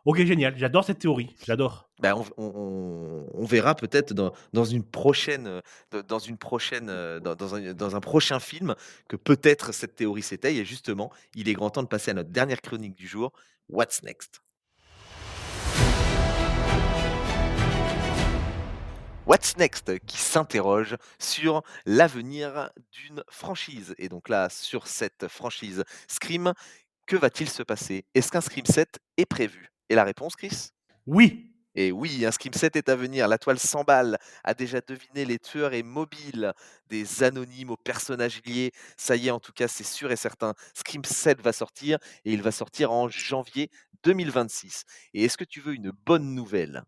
[SPEAKER 2] OK, génial, j'adore cette théorie, j'adore.
[SPEAKER 1] Bah, on verra peut-être dans une prochaine, dans un prochain film que peut-être cette théorie s'étaye et justement, il est grand temps de passer à notre dernière chronique du jour, What's Next? What's Next qui s'interroge sur l'avenir d'une franchise et donc là, sur cette franchise Scream, que va-t-il se passer? Est-ce qu'un Scream 7 est prévu? Et la réponse, Chris?
[SPEAKER 2] Oui!
[SPEAKER 1] Et oui, un Scream 7 est à venir. La toile s'emballe, a déjà deviné les tueurs et mobiles, des anonymes aux personnages liés. Ça y est, en tout cas, c'est sûr et certain. Scream 7 va sortir et il va sortir en janvier 2026. Et est-ce que tu veux une bonne nouvelle?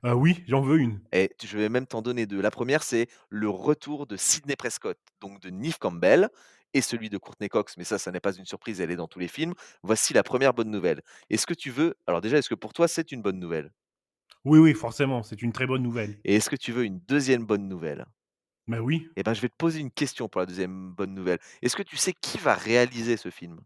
[SPEAKER 2] Oui, j'en veux une.
[SPEAKER 1] Je vais même t'en donner 2. La première, c'est le retour de Sidney Prescott, donc de Neve Campbell et celui de Courtney Cox, mais ça n'est pas une surprise, elle est dans tous les films. Voici la première bonne nouvelle. Est-ce que tu veux alors déjà, est-ce que pour toi, c'est une bonne nouvelle?
[SPEAKER 2] Oui, oui, forcément, c'est une très bonne nouvelle.
[SPEAKER 1] Et est-ce que tu veux une deuxième bonne nouvelle?
[SPEAKER 2] Bah oui.
[SPEAKER 1] Eh ben, je vais te poser une question pour la deuxième bonne nouvelle. Est-ce que tu sais qui va réaliser ce film?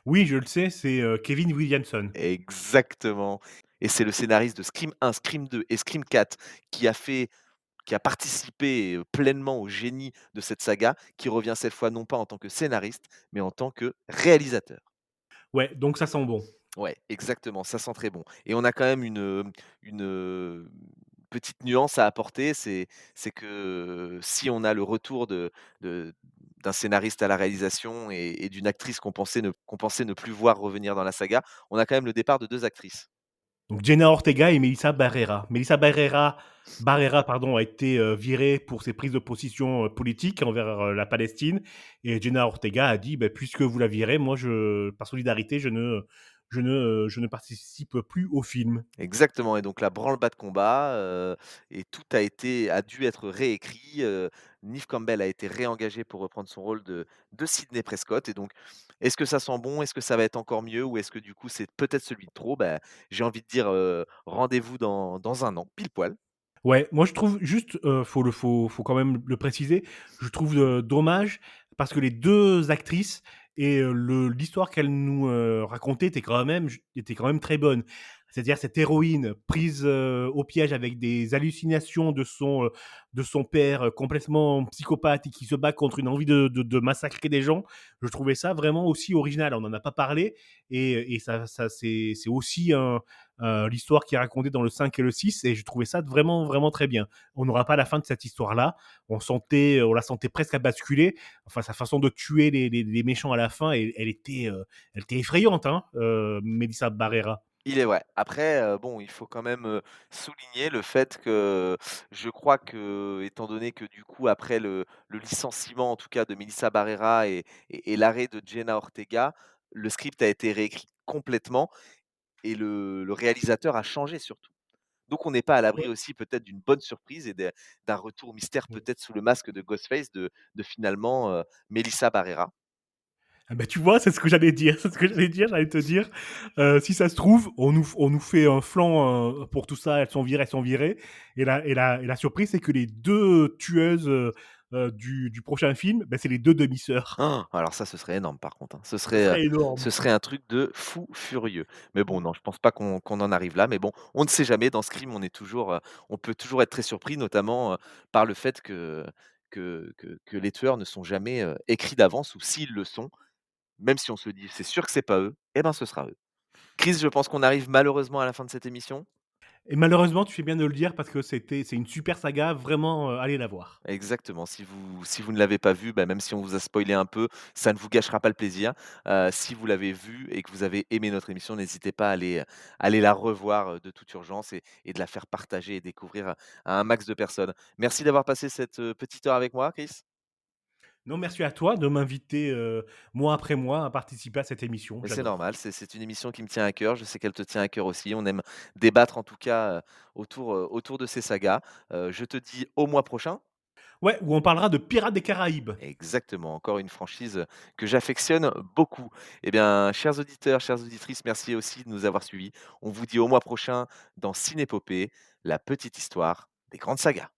[SPEAKER 2] Oui, je le sais, c'est, Kevin Williamson.
[SPEAKER 1] Exactement, et c'est le scénariste de Scream 1, Scream 2 et Scream 4 qui a fait qui a participé, pleinement au génie de cette saga, qui revient cette fois non pas en tant que scénariste, mais en tant que réalisateur.
[SPEAKER 2] Ouais, donc ça sent bon.
[SPEAKER 1] Ouais, exactement, ça sent très bon et on a quand même petite nuance à apporter, c'est que si on a le retour de d'un scénariste à la réalisation et d'une actrice qu'on pensait ne plus voir revenir dans la saga, on a quand même le départ de 2 actrices.
[SPEAKER 2] Donc Jenna Ortega et Melissa Barrera. Melissa Barrera pardon, a été, virée pour ses prises de position, politiques envers, la Palestine et Jenna Ortega a dit: «Beh, puisque vous la virez, moi par solidarité, je ne participe plus au film».
[SPEAKER 1] Exactement et donc la branle-bas de combat, et tout a dû être réécrit, Neve Campbell a été réengagée pour reprendre son rôle de Sidney Prescott et donc est-ce que ça sent bon? Est-ce que ça va être encore mieux? Ou est-ce que du coup c'est peut-être celui de trop? Bah, j'ai envie de dire, rendez-vous dans 1 an, pile poil.
[SPEAKER 2] Ouais, moi je trouve juste, faut quand même le préciser, je trouve, dommage parce que les 2 actrices et le l'histoire qu'elles nous, racontaient était quand même très bonne. C'est-à-dire cette héroïne prise, au piège avec des hallucinations de son père, complètement psychopathe et qui se bat contre une envie de massacrer des gens. Je trouvais ça vraiment aussi original. On n'en a pas parlé et ça c'est aussi l'histoire qui est racontée dans le 5 et le 6 et je trouvais ça vraiment, vraiment très bien. On n'aura pas la fin de cette histoire-là. On la sentait presque à basculer. Enfin, sa façon de tuer les méchants à la fin, elle était effrayante, hein, Melissa Barrera.
[SPEAKER 1] Il est vrai. Après, bon, il faut quand même, souligner le fait que je crois que, étant donné que du coup après le licenciement en tout cas de Melissa Barrera et l'arrêt de Jenna Ortega, le script a été réécrit complètement et le réalisateur a changé surtout. Donc on n'est pas à l'abri
[SPEAKER 2] Ouais.
[SPEAKER 1] aussi peut-être d'une bonne surprise et d'un retour mystère
[SPEAKER 2] Mmh.
[SPEAKER 1] peut-être sous le masque de Ghostface de finalement, Melissa Barrera.
[SPEAKER 2] Ah bah, tu vois, c'est ce que j'allais dire, c'est ce que j'allais dire. J'allais te dire, si ça se trouve, on nous fait un flanc, pour tout ça, elles sont virées et la surprise, c'est que les 2 tueuses, du prochain film, bah, c'est les 2 demi-sœurs.
[SPEAKER 1] Alors ça, ce serait énorme par contre, hein.
[SPEAKER 2] Ça serait énorme.
[SPEAKER 1] Ce serait un truc de fou furieux. Mais bon, non, je pense pas qu'on en arrive là, mais bon, on ne sait jamais. Dans Scream, on peut toujours être très surpris, notamment, par le fait que les tueurs ne sont jamais, écrits d'avance ou s'ils le sont, même si on se dit: «C'est sûr que c'est pas eux», eh ben, ce sera eux. Chris, je pense qu'on arrive malheureusement à la fin de cette émission.
[SPEAKER 2] Et malheureusement, tu fais bien de le dire parce que c'est une super saga, vraiment, allez la voir.
[SPEAKER 1] Exactement, si vous ne l'avez pas vu, bah, même si on vous a spoilé un peu, ça ne vous gâchera pas le plaisir. Si vous l'avez vu et que vous avez aimé notre émission, n'hésitez pas à aller la revoir, de toute urgence et de la faire partager et découvrir à un max de personnes. Merci d'avoir passé cette, petite heure avec moi, Chris.
[SPEAKER 2] Non, merci à toi de m'inviter, mois après mois à participer à cette émission,
[SPEAKER 1] Mais c'est
[SPEAKER 2] j'adore.
[SPEAKER 1] normal, c'est une émission qui me tient à cœur. Je sais qu'elle te tient à cœur aussi. On aime débattre en tout cas, autour de ces sagas. Je te dis au mois prochain.
[SPEAKER 2] Ouais, où on parlera de Pirates des Caraïbes.
[SPEAKER 1] Exactement, encore une franchise, que j'affectionne beaucoup. Eh bien, chers auditeurs, chères auditrices, merci aussi de nous avoir suivis. On vous dit au mois prochain dans Cinépopée, la petite histoire des grandes sagas.